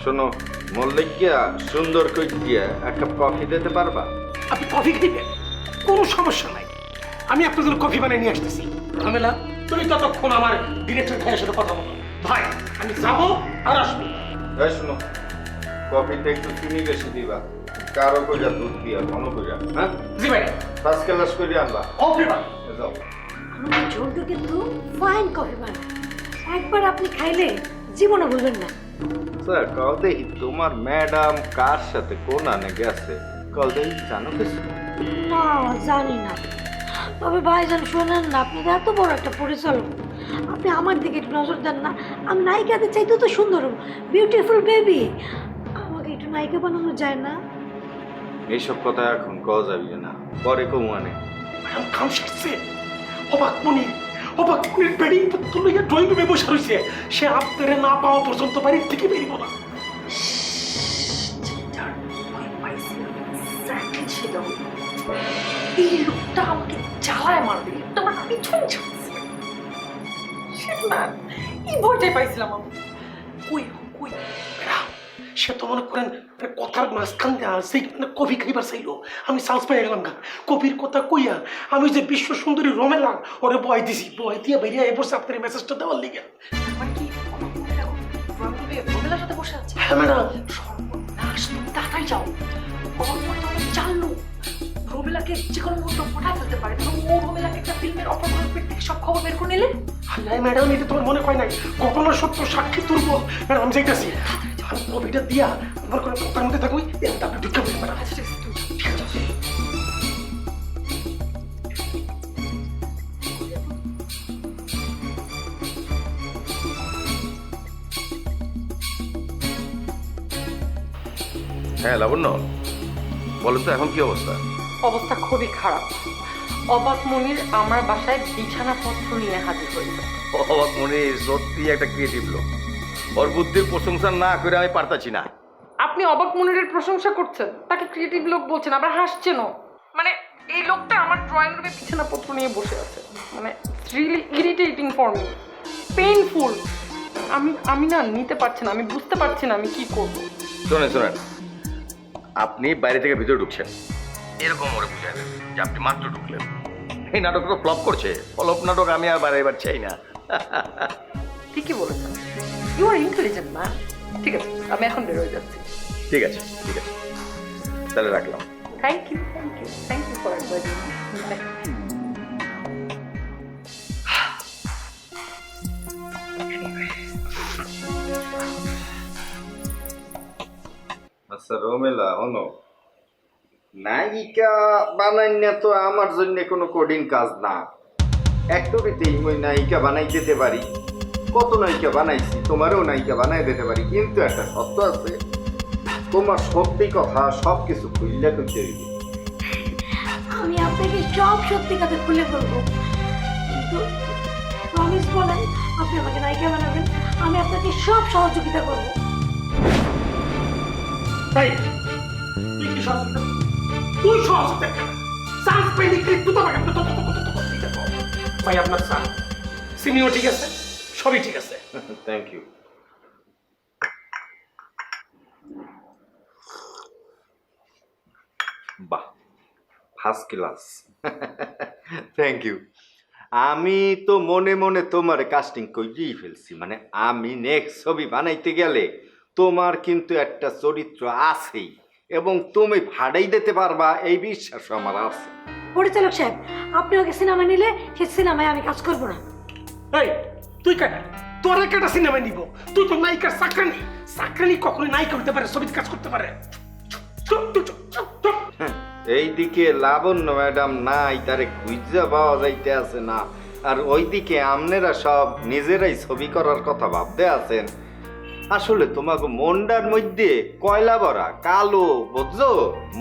Speaker 3: শোনো, মল্লিকা সুন্দর কইয়া এক কাপ কফি দিতে পারবা?
Speaker 13: আপনি কফি দিবেন, কোনো সমস্যা নাই, আমি আপনার জন্য কফি বানিয়ে নিয়ে আসতেছি। রমেলা, তুমি ততক্ষণ আমার ডিরেক্টর ভাইয়ের সাথে কথা বলো। ভাই, আমি যাবো আর আসবো।
Speaker 3: এই শোনো, কফিতে একটু চিনি বেশি দিবা, কারো কইরা দুধ দিয়া ঘন কইরা। হ্যাঁ
Speaker 13: জি ভাই,
Speaker 3: ফার্স্ট ক্লাস করে আনবা।
Speaker 13: ওকে ভাই।
Speaker 3: যাও।
Speaker 10: আমাদের ঝোলটা কিন্তু ফাইন কফি বানায়, একবার আপনি খাইলে জীবনে ভুলবেন না।
Speaker 3: স্যার কল দেখি তোমার ম্যাডাম কার সাথে কোন আনে গেছে, কল দেখি জানো কিছু?
Speaker 10: না, জানি না। তবে ভাইজান শোনেন না, আপনি তো এত বড় একটা পরিচালক, আপনি আমার দিকে একটু নজর দেন না। আমি নায়িকাদের চাইতে তো সুন্দর, বিউটিফুল বেবি, আমাকে একটু নায়িকা বানানো যায় না?
Speaker 3: এইসব কথা এখন কওয়া যাবে না, পরে কমু আনে।
Speaker 13: ম্যাডাম কাম শিখছে। অবাক মনির ব্যাটিং পত্র লইয়া ড্রয়িং রুমে বসে রয়েছে। সে আপনারে না পাওয়া পর্যন্ত বাড়ির থেকে বেরিব না।
Speaker 4: এই লোকটা আমাকে জ্বালায় মারবে, লোকটা আমার পিছন ছাড়ছে। এই ভয়টাই পাইছিলাম আমি। কই কই
Speaker 13: ম্যাডাম, সে তো মনে করেন কথার মাঝখান সেই কফি খাইবার চাইলো, আমি চান্স পাই গেলাম গা। কবির কথা কইয়া আমি যে বিশ্ব সুন্দরী রমেলা ওরে বয় দিছি, বয় দিয়ে বেরিয়ে এ বসে আপনার মেসেজটা দেওয়ার লিগে।
Speaker 4: আমার কি রমেলার সাথে বসে আছে?
Speaker 13: হ্যাঁ ম্যাডাম।
Speaker 4: সর্বনাশ, তুমি তাড়াতাড়ি যাও। জানলো রমেলাকে যে কোনো মুহূর্তে পাঠাতে ফেলতে পারে, এবং ও রমেলাকে একটা ফিল্মের অফার করে পেট থেকে সব খবর বের করে নিলে।
Speaker 13: আল্লাহ ম্যাডাম, এটা তোমার মনে হয় নাই, ঘটনা সত্য সাক্ষী তুলব। ম্যাডাম আমি যাইতেছি, আমি কবিটা দিয়া আমার কোনো কথার মধ্যে থাকুই, আপনি ঢুকে বলবেন ম্যাডাম।
Speaker 4: আচ্ছা ঠিক আছে, তুমি যাও।
Speaker 13: ঠিক আছে।
Speaker 9: হ্যাঁ লাবণ্য, বলো তো এখন কি অবস্থা?
Speaker 11: অবস্থা খুবই খারাপ। অবাক মনির আমার বাসায় বিছানাপত্র নিয়ে হাজির হয়েছে।
Speaker 9: অবাক মনে সত্যি একটা ক্রিয়েটিভ লোক, ওর বুদ্ধির প্রশংসা না করে আমি পারতাছি না।
Speaker 11: আপনি অবাক মনিরের প্রশংসা করছেন, তাকে ক্রিয়েটিভ লোক বলছেন, আবার হাসছেনও। মানে এই লোকটা আমার ড্রয়িং রুমে বিছানাপত্র নিয়ে বসে আছে। মানে really irritating for me, painful. আমি না নিতে পারছি না, আমি বুঝতে পারছি না আমি কি করব।
Speaker 9: শোনেন, আপনি বাইরে থেকে ভিতরে ঢুকছেন, এরকম ওরে বুঝাই দেন যে আপনি মাত্র ঢুকলেন। এই নাটক তো ফ্লপ করছে, ফ্লপ নাটক আমি আর বাইরে এবার চাই না।
Speaker 11: ঠিকই বলেছেন, ইউ আর ইন্টেলিজেন্ট ম্যান। ঠিক আছে, আমি এখন বেরোয় যাচ্ছি।
Speaker 9: ঠিক আছে, তাহলে রাখলাম।
Speaker 11: Thank you for advising.
Speaker 3: আচ্ছা রমেলা, হনো নায়িকা বানাইনা তো আমার জন্য কোনো কঠিন কাজ না। একটুতেই মই নায়িকা বানাই দিতে পারি, কত নায়িকা বানাইছি, তোমারও নায়িকা বানাই দিতে পারি। কিন্তু একটা সত্য আছে, তোমার সত্যি কথা সব কিছু খুললে করতে হইবে।
Speaker 10: আমি আপনাকে সব সত্যি কথা খুলে বলবো, কিন্তু প্রমিস বলেন আপনি আমাকে নায়িকা বানাবেন, আমি আপনাকে সব সহযোগিতা করবো।
Speaker 13: তাই তুই কি সহযোগিতা? তুই সহযোগিতা কেন? চান্স পেলি কি তুই তোমাকে ভাই আপনার স্যার সিনিয়র ঠিক আছে, সবই ঠিক আছে।
Speaker 3: Thank you. বাহ, ফার্স্ট ক্লাস। Thank you. আমি তো মনে মনে তোমার কাস্টিং করেই ফেলছি। মানে আমি নেক্সট ছবি বানাইতে গেলে তোমার কিন্তু একটা চরিত্র আছেই, এবং তুমি ফাড়াই দিতে পারবা এই বিশ্বাস আমার আছে।
Speaker 10: পরিচালক সাহেব, আপনি ওকে সিনেমা নিলে সে সিনেমায় আমি কাজ করবো না।
Speaker 13: এই তুই কেন তোরে কেটা সিনেমা নিব? তুই তো নায়িকার চাকরানি কখনো নায়িকা হতে পারে, ছবিতে কাজ করতে পারে।
Speaker 3: এইদিকে লাবণ্য ম্যাডাম নাই, তারে খুঁজা পাওয়া যাইতে আছে না। আর ওইদিকে আমনেরা সব নিজেরাই ছবি করার কথা ভাবতে আছেন। আসলে তোমাকে মনটার মধ্যে কয়লা ভরা কালো, বুঝছো?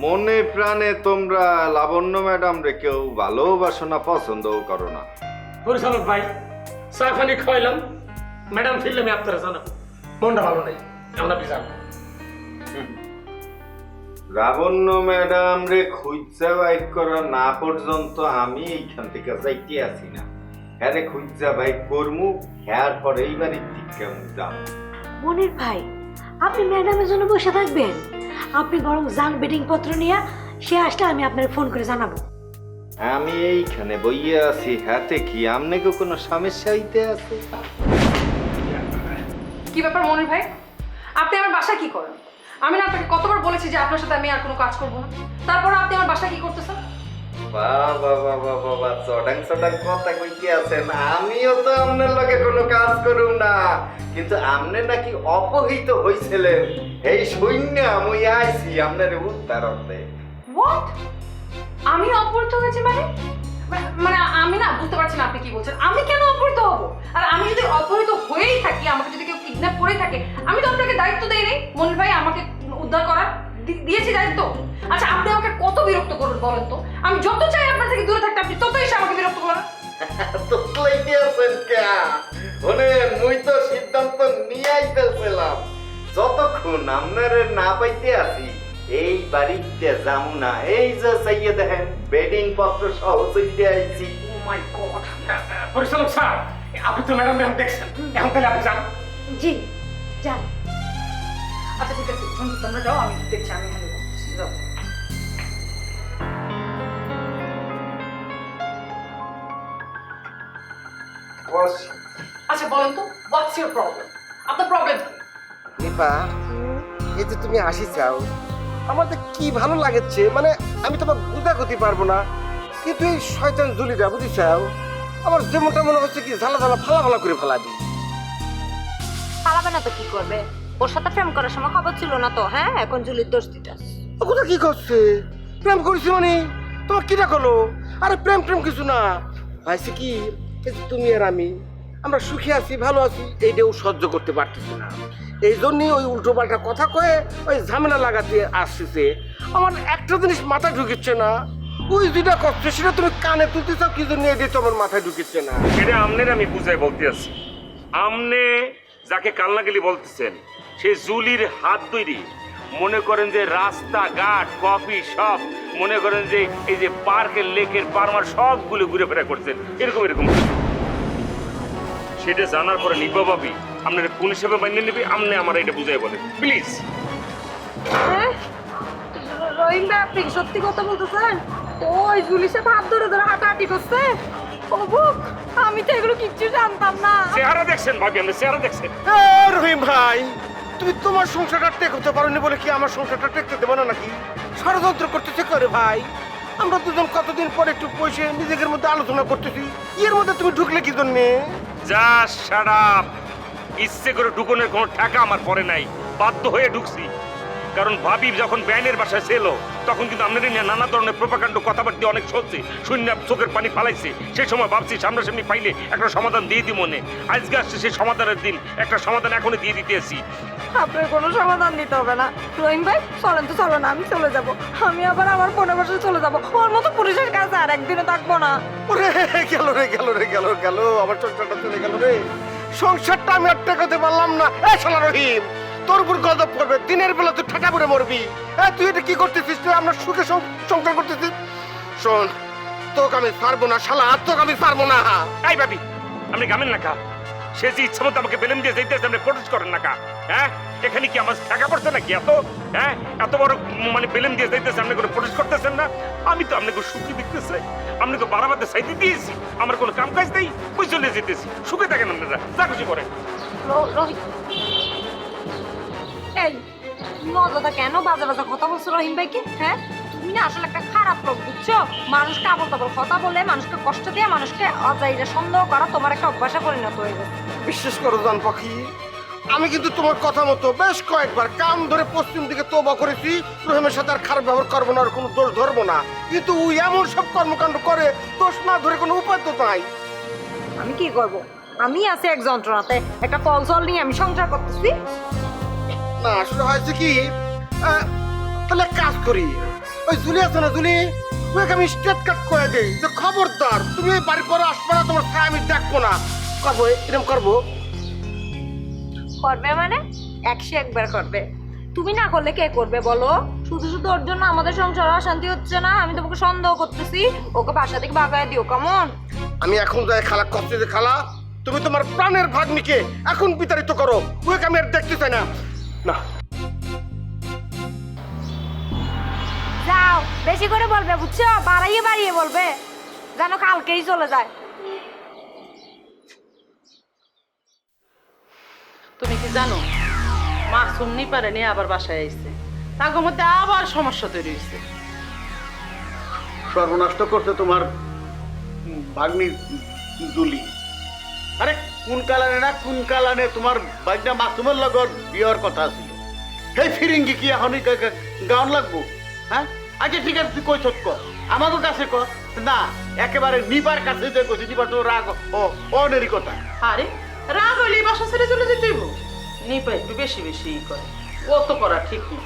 Speaker 3: মনে প্রাণে তোমরা লাবণ্য ম্যাডাম রে কেউ ভালোবাসো না, পছন্দও করো না।
Speaker 13: পরিচালক ভাই চা পানি খাওয়াইলাম, ম্যাডাম ফিরলে আমি আপনারা জানাবো। মনটা ভালো নেই, আমরা বিজান।
Speaker 3: লাবণ্য ম্যাডাম রে খুঁজা বাইক করা না পর্যন্ত আমি এইখান থেকে যাইতে আসি না। হ্যাঁ রে খুঁজা বাইক করমু, হ্যাঁ পরে এইবারই ঠিক কেমন যাও।
Speaker 10: মনির ভাই, আপনি ম্যাডামের জন্য বসে থাকবেন? আপনি বরং যান বেডিং পত্র নিয়ে, সে আসলে আমি আপনার ফোন করে জানাবো।
Speaker 3: আমি এইখানে বইয়ে আছি, হাতে কি আমনেকে কোনো সমস্যা হইতে আছে?
Speaker 4: কি ব্যাপার মনির ভাই, আপনি আমার বাসায় কি করেন? আমি না আপনাকে কতবার বলেছি যে আপনার সাথে আমি আর কোনো কাজ করবো না, তারপর আপনি আমার বাসায় কি করতেছেন?
Speaker 3: বাবা বাবা বাবা, চডাং চডাং কথা কইতে আছেন। আমিও তো আপনার লগে কোনো কাজ করুম না, কিন্তু আপনি নাকি অপহৃত হইছিলেন, এই সৈন্য আমি আইছি আপনার উদ্ধার হতে।
Speaker 4: হোয়াট? আমি অপহৃত হয়েছি মানে আমি না বুঝতে পারছি না আপনি কি বলছেন। আমি কেন অপহৃত হব? আর আমি যদি অপহৃত হয়েই থাকি, আমাকে যদি কেউ কিডন্যাপ করে থাকে, আমি তো আপনাকে দায়িত্ব দেই নাই মনির ভাই, আমাকে উদ্ধার করার দিয়েছি দায়িত্ব। আচ্ছা আপনি আমাকে কত বিরক্ত করুন বলেন তো? আমি যত চাই আপনার থেকে দূরে থাকতে, আপনি তত এসে আমাকে বিরক্ত করেন।
Speaker 3: তো কইতে আছেন কে? ওনে মুই তো সিদ্ধান্ত নিয়ে আইতেছিলাম, যতক্ষণ আপনারে না পাইতে আছি এই বাড়িতে যাম না। এই যে চাইয়ে দেখেন বেডিং পত্র সহ চলে আইছি।
Speaker 13: ও মাই গড! পরিচালক স্যার, আপনি তো ম্যাডাম দেখছেন, এখন তাহলে আপনি যান।
Speaker 10: জি যান।
Speaker 4: আচ্ছা ঠিক আছে, তোমরা যাও, আমি দেখছি, আমি হ্যান্ডেল করতেছি, যাও। আচ্ছা বলেন তো, হোয়াটস ইউর প্রবলেম? আপনার প্রবলেম কি?
Speaker 14: নিপা, এই যে তুমি আসি চাও, আমার তো কি ভালো লাগছে, মানে আমি তোমার বুঝা করতে পারবো না, কিন্তু এই শয়তান জুলিটা বুঝি চাও, আমার যেমনটা মনে হচ্ছে কি ঝালা ঝালা ফালা ফালা করে ফেলাবি।
Speaker 11: পালাবে না তো কি করবে? ওর সাথে প্রেম করার সময় খবর ছিল না তো? হ্যাঁ, এখন জুলির দোষ দিতে
Speaker 14: ও কথা কি করছে? প্রেম করেছি মানে তোমার কিটা করলো? আরে প্রেম প্রেম কিছু না, ভাইছে কি এই যে তুমি আর আমি, আমরা সুখী আছি, ভালো আছি, এইটাও সহ্য করতে পারতেছি না, এই জন্যই ওই উল্টো পাল্টা কথা কয়ে ওই ঝামেলা লাগাতে আসতেছে। আমার একটা জিনিস মাথায় ঢুকিচ্ছে না, ওই যেটা করছে সেটা তুমি কানে তুলতে চাও কি জন্য, এই দিয়ে তোমার মাথায় ঢুকিচ্ছে না।
Speaker 15: এটা আমনের আমি বুঝাই বলতে আছি, আমনে যাকে কালনা গেলি বলতেছেন সেই জুলির হাত তৈরি, মনে করেন যে রাস্তাঘাট কফি সব, মনে করেন যে এই যে পার্কের লেকের পারমার সবগুলো ঘুরে ফেরা করছেন, এরকম এরকম। সেটা জানার পরে নিবা ভাবি আপনার কোন হিসেবে মাইনে নেবে, আপনি আমার এটা বুঝাই বলেন প্লিজ।
Speaker 11: রহিম ভাই, আপনি সত্যি কথা বলতেছেন? ওই জুলির সাথে হাত ধরে ধরে হাঁটাহাঁটি করছে? আমি তো এগুলো কিচ্ছু জানতাম না।
Speaker 15: চেহারা দেখছেন ভাবি, আপনি চেহারা দেখছেন?
Speaker 14: রহিম ভাই, তুমি তোমার সংসারটা টেকতে পারোনি বলে কি আমার সংসারটা টেকতে দেবো না নাকি? ষড়যন্ত্র করতেছে করে ভাই, আমরা দুজন কতদিন পরে একটু বসে নিজেদের মধ্যে আলোচনা করতেছি, এর মধ্যে তুমি ঢুকলে কি জন্যে?
Speaker 15: যা শারাপ, ইচ্ছে করে ঢুকনের কোনো টাকা আমার পরে নাই, বাধ্য হয়ে ঢুকছি। কারণ ভাবি যখন ব্যানের বাসায় ছিল তখন কিন্তু আপনাদের নিয়ে নানা ধরনের প্রোপাকাণ্ড কথাবার্তা অনেক সহ্যে শূন্য চোখের পানি ফালাইছে। সেই সময় ভাবছি সামনাসামনি পাইলে একটা সমাধান দিয়ে দিই মনে, আজকে আসছে সেই সমাধানের দিন, একটা সমাধান এখনই দিয়ে দিতে আসি।
Speaker 11: আপনার কোনো সমাধান দিতে হবে না রহিম ভাই, চলেন তো, চলো না, আমি চলে যাব, আমি আবার আমার বোনের বাসায় চলে যাব, ওর মতো পুলিশের কাছে আর একদিনও থাকবো না।
Speaker 14: ওরে গেল রে গেল রে গেল গেল, আমার সংসারটা চলে গেল রে, সংসারটা আমি আর টেকাতে পারলাম না। এই শালা রহিম, তোর উপর গজব করবে, দিনের বেলা তুই ঠাটা করে মরবি। তুই এটা কি করতেছিস? তুই আমরা সুখে সংসার করতেছিস। শোন, তোকে আমি পারবো না শালা, আর তোকে আমি পারবো না।
Speaker 15: এই ভাবি, আপনি গামেন না কা? সে যে ইচ্ছা মতো আমাকে বেলুন দিয়ে যাইতে আপনি প্রোটেস্ট করেন না কা? হ্যাঁ, এখানে কি আমার টাকা পড়ছে নাকি এত? হ্যাঁ, এত বড় মানে বেলুন দিয়ে যাইতেছে, আপনি কোনো প্রোটেস্ট করতেছেন না? আমি তো আপনাকে সুখী দেখতেছি, আপনাকে বারাবাতে সাইতে দিয়েছি, আমার কোনো কাম কাজ নেই, ওই চলে যেতেছি, সুখে থাকেন আপনারা, যা খুশি করেন।
Speaker 11: রহিম, এই নজরটা কেন বাজে বাজে কথা বলছো রহিম ভাইকে? হ্যাঁ, তুমি না আসলে একটা খারাপ লোক, বুঝছো? মানুষকে আবল তাবল কথা বলে, মানুষকে কষ্ট দিয়ে, মানুষকে অজাইরা সন্দেহ করা তোমার একটা অভ্যাসে পরিণত হয়ে গেছে।
Speaker 14: বিশ্বাস করো জান পাখি, আমি কিন্তু তোমার কথা মতো বেশ কয়েকবার কান ধরে পশ্চিম দিকে তওবা করেছি, রহিমের সাথে আর খারাপ ব্যবহার করবো না, আর কোনো দোষ ধরবো না, কিন্তু ও এমন সব কর্মকাণ্ড করে, দোষ না ধরে কোনো উপায় তো নাই।
Speaker 11: আমি কি করব? আমি আছি এক যন্ত্রণাতে, একটা কলসল নিয়ে আমি সংসার করতেছি।
Speaker 14: না আসলে হয়েছে কি, তাহলে এক কাজ করি, ওই জুলি আছে না জুলি, ওকে আমি স্ট্রেট কাট করে দেই যে খবরদার তুমি এই বাড়ি পরে আসবে না, তোমার ছায়া আমি দেখবো না। করবো এরকম করবো?
Speaker 11: করবে মানে 101বার করবে। তুমি না করলে কে করবে বলো? শুধু শুধু ওর জন্য আমাদের সংসারে অশান্তি হচ্ছে না? আমি তোমাকে সন্দেহ করতেছি, ওকে বাসা থেকে ভাগায় দিও। কেমন?
Speaker 14: আমি এখন যাই খালা কষ্ট যে খালা তুমি তোমার প্রাণের ভাগ্নিকে এখন বিতাড়িত করো, ওকে আমি আর দেখতে চাই না। না
Speaker 11: যাও, বেশি করে বলবে বুঝছো, বাড়াইয়ে বাড়িয়ে বলবে, যেন কালকেই চলে যায়।
Speaker 16: তুমি কি জানো মাসুম নিপারে নিয়ে আবার বাসায় আইছে, তার মধ্যে আবার সমস্যা তৈরি হয়েছে।
Speaker 5: সর্বনষ্ট করতে তোমার ভাগ্নি দুলি। আরে কোন কালানে না কোন কালানে তোমার ভাগ্না মাসুমের লগত বিয়ের কথা ছিল, সেই ফিরিঙ্গি কি এখনই গাউন লাগবো? হ্যাঁ আচ্ছা ঠিক আছে, তুই কই সত্য আমাকে কাছে কর না, একেবারে নিবার কাছে যে কইছি, নিবার তো রাগ অনেরই কথা।
Speaker 16: আরে রাগ হইলে বাসা ছেড়ে চলে যেতে হইব? নিপা একটু বেশি বেশি করে, ও তো করা ঠিক না।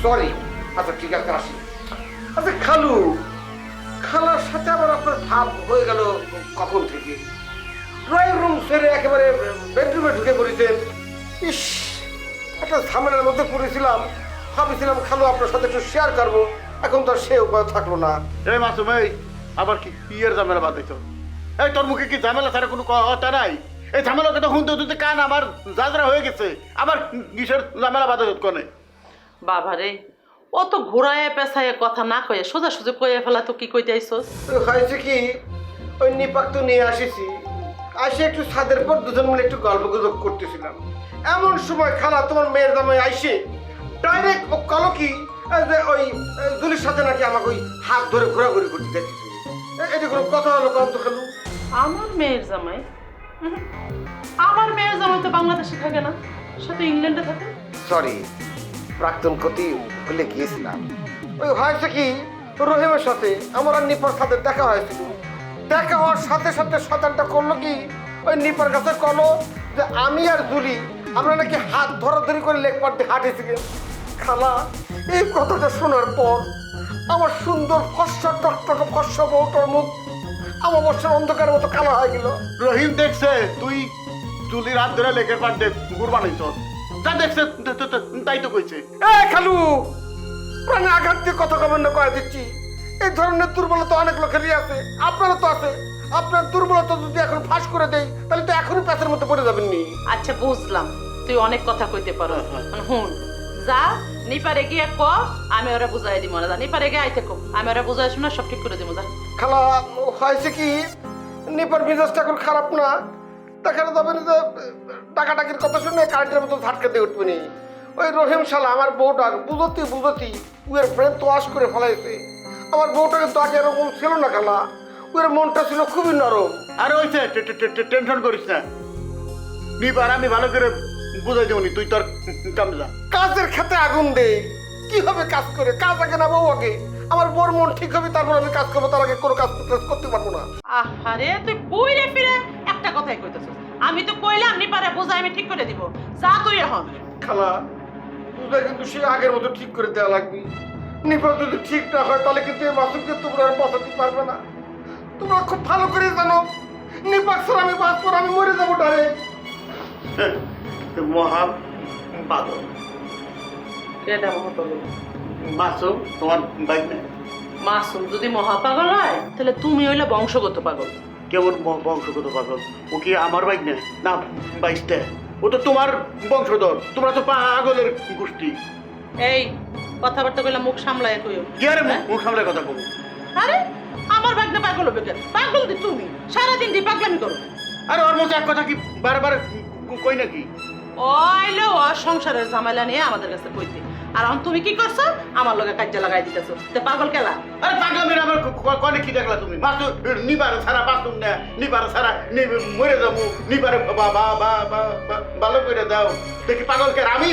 Speaker 14: সরি, আচ্ছা ঠিক আছে আসি। আচ্ছা খালু, খালার সাথে আবার আপনার ভাব হয়ে গেল কখন থেকে? ড্রয়িং রুম ছেড়ে একেবারে বেডরুমে ঢুকে পড়েছেন। ইস, একটা ঝামেলার মধ্যে পড়েছিলাম, ভাবছিলাম খালু আপনার সাথে একটু শেয়ার করবো, এখন তো আর সে উপায় থাকলো না।
Speaker 5: এই মাসুম, এই আবার কি বিয়ের ঝামেলা বাঁধাইছ? এই তোর মুখে কি ঝামেলা ছাড়া কোনো কথা নাই? এই ঝামেলা কথা শুনতে শুনতে কান আমার জাজরা হয়ে গেছে, আবার কিসের ঝামেলা বাঁধাইছ কনে?
Speaker 16: বাবারে, ও তো ঘোরায় পেছায় কথা না কয়ে সোজা সোজা কয়ে ফেলা, তো কি কইতে আইছস?
Speaker 14: হয়েছে কি, ওই নিপাক তো নিয়ে আসিছি, আসে একটু ছাদের পর দুজন মিলে একটু গল্প গুজব করতেছিলাম, এমন সময় খালা তোমার মেয়ের দামে আইসে ডাইরেক্ট ও কলো কি যে ওই জুলির সাথে নাকি আমাকে ওই হাত ধরে ঘোরাঘুরি করতে দেখেছি। এটা কোনো কথা হলো কম তো খালু?
Speaker 16: আমার মেয়ের জামাই? আমার মেয়ের জামাই তো বাংলাদেশে থাকে না, সে তো ইংল্যান্ডে থাকে।
Speaker 14: সরি, প্রাক্তন ক্ষতি ভুলে গিয়েছিলাম। ওই হয়েছে কি, রহিমের সাথে আমার আর নিপার সাথে দেখা হয়েছিল, দেখা হওয়ার সাথে সাথে শতানটা করলো কি, ওই নিপার কাছে কলো যে আমি আর জুলি আমরা নাকি হাত ধরাধরি করে লেগ পাড়তে হাঁটেছি। খালা, এই কথাটা শোনার পর আমার সুন্দর ফর্সা টকটকে ফর্সা বউটার মুখ আমার বর্ষার অন্ধকারের মতো কালো হয়ে গেল।
Speaker 5: রহিম দেখছে তুই চুলির হাত ধরে লেকের পাড়তে গুড় বানাইছ, তা দেখছে তাই তো কইছে।
Speaker 14: এ খালু, প্রাণে আঘাত দিয়ে কথা কমেন্ট করে দিচ্ছি, এই ধরনের দুর্বলতা অনেক লোকেরই আছে, আপনারও তো আছে। আপনার দুর্বলতা যদি এখন ফাঁস করে দেই তাহলে তো এখনই প্যাচের মধ্যে পড়ে যাবেন নি।
Speaker 16: আচ্ছা বুঝলাম, তুই অনেক কথা কইতে পারো, হুন যা নিপারে গিয়ে ক, আমি ওরা বুঝাই দিব না, নিপারে গিয়ে আইতে কো, আমি ওরা বুঝাই শোনা সব ঠিক করে দিব। যা
Speaker 14: খালা, হয়েছে কি, নিপার মেজাজটা এখন খারাপ না, দেখানো যাবে না যে টাকাটাকির কথা শুনে কারেন্টের মতো ঝাটকা দিয়ে উঠবে নি। ওই রহিম শালা আমার বউটা বুঝতি উয়ের ব্রেন তো ওয়াশ করে ফেলাইছে। আমার বউটাকে তো আগে এরকম ছিল না খালা, উয়ের মনটা ছিল খুবই নরম।
Speaker 5: আরে ওইছে টেনশন করিস না, নিবার আমি ভালো করে বুঝাই দেবনি, তুই তোর কাম যা।
Speaker 14: কাজের ক্ষেত্রে আগুন দে, কিভাবে কাজ করে? কাজ আগে না বউ আগে? আমার বউর মন ঠিক হবে তারপর আমি কাজ করবো, তার আগে কোনো কাজ করতে পারবো না।
Speaker 16: আরে তুই কইরে ফিরে একটা কথাই কইতেছিস, আমি তো কইলাম নিপারে বুঝাই আমি ঠিক করে দিব, যা তুই এখন।
Speaker 14: খালা, বুঝা কিন্তু সে আগের মতো ঠিক করে দেওয়া লাগবে। নিপা যদি ঠিক না হয় তাহলে কিন্তু এই মাসুমকে তোমরা আর বাঁচাতে পারবে না। তোমরা খুব ভালো করে জানো নিপাক ছাড়া আমি বাঁচবো না, আমি মরে যাবো ডাইরেক্ট।
Speaker 5: মহা পাগল
Speaker 16: কেডা মহাপাগল?
Speaker 5: মাসুম তোমার বাইক নেই।
Speaker 16: মাসুম যদি মহাপাগল হয় তাহলে তুমি হইলে বংশগত পাগল।
Speaker 5: কেমন বংশগত পাগল? ও কি আমার বাইক নেই না, বাইকটা ও তো তোমার বংশধর, তোমরা তো পাগলের গোষ্ঠী।
Speaker 16: এই কথাবার্তা কইলা মুখ সামলায় কইও।
Speaker 5: কি আরে মুখ সামলায় কথা বলো?
Speaker 16: আরে আমার বাইক না পাগল হবে কেন? পাগল দি তুমি, সারাদিন দি পাগলামি করো।
Speaker 5: আরে ওর মতো এক কথা কি বারবার কই নাকি?
Speaker 16: ওইলো ও সংসারের ঝামেলা নিয়ে আমাদের কাছে কইতে, আর এখন তুমি কি করছো? আমার লগে কাজে লাগাই দিতেছো, তে পাগল কেলা?
Speaker 5: আরে পাগলামি আমার কনে কি দেখলা তুমি? মাসু নিবার ছাড়া বাসুম না, নিবার ছাড়া মরে যাবো, নিবার ভালো করে দাও, দেখি পাগল কে আমি?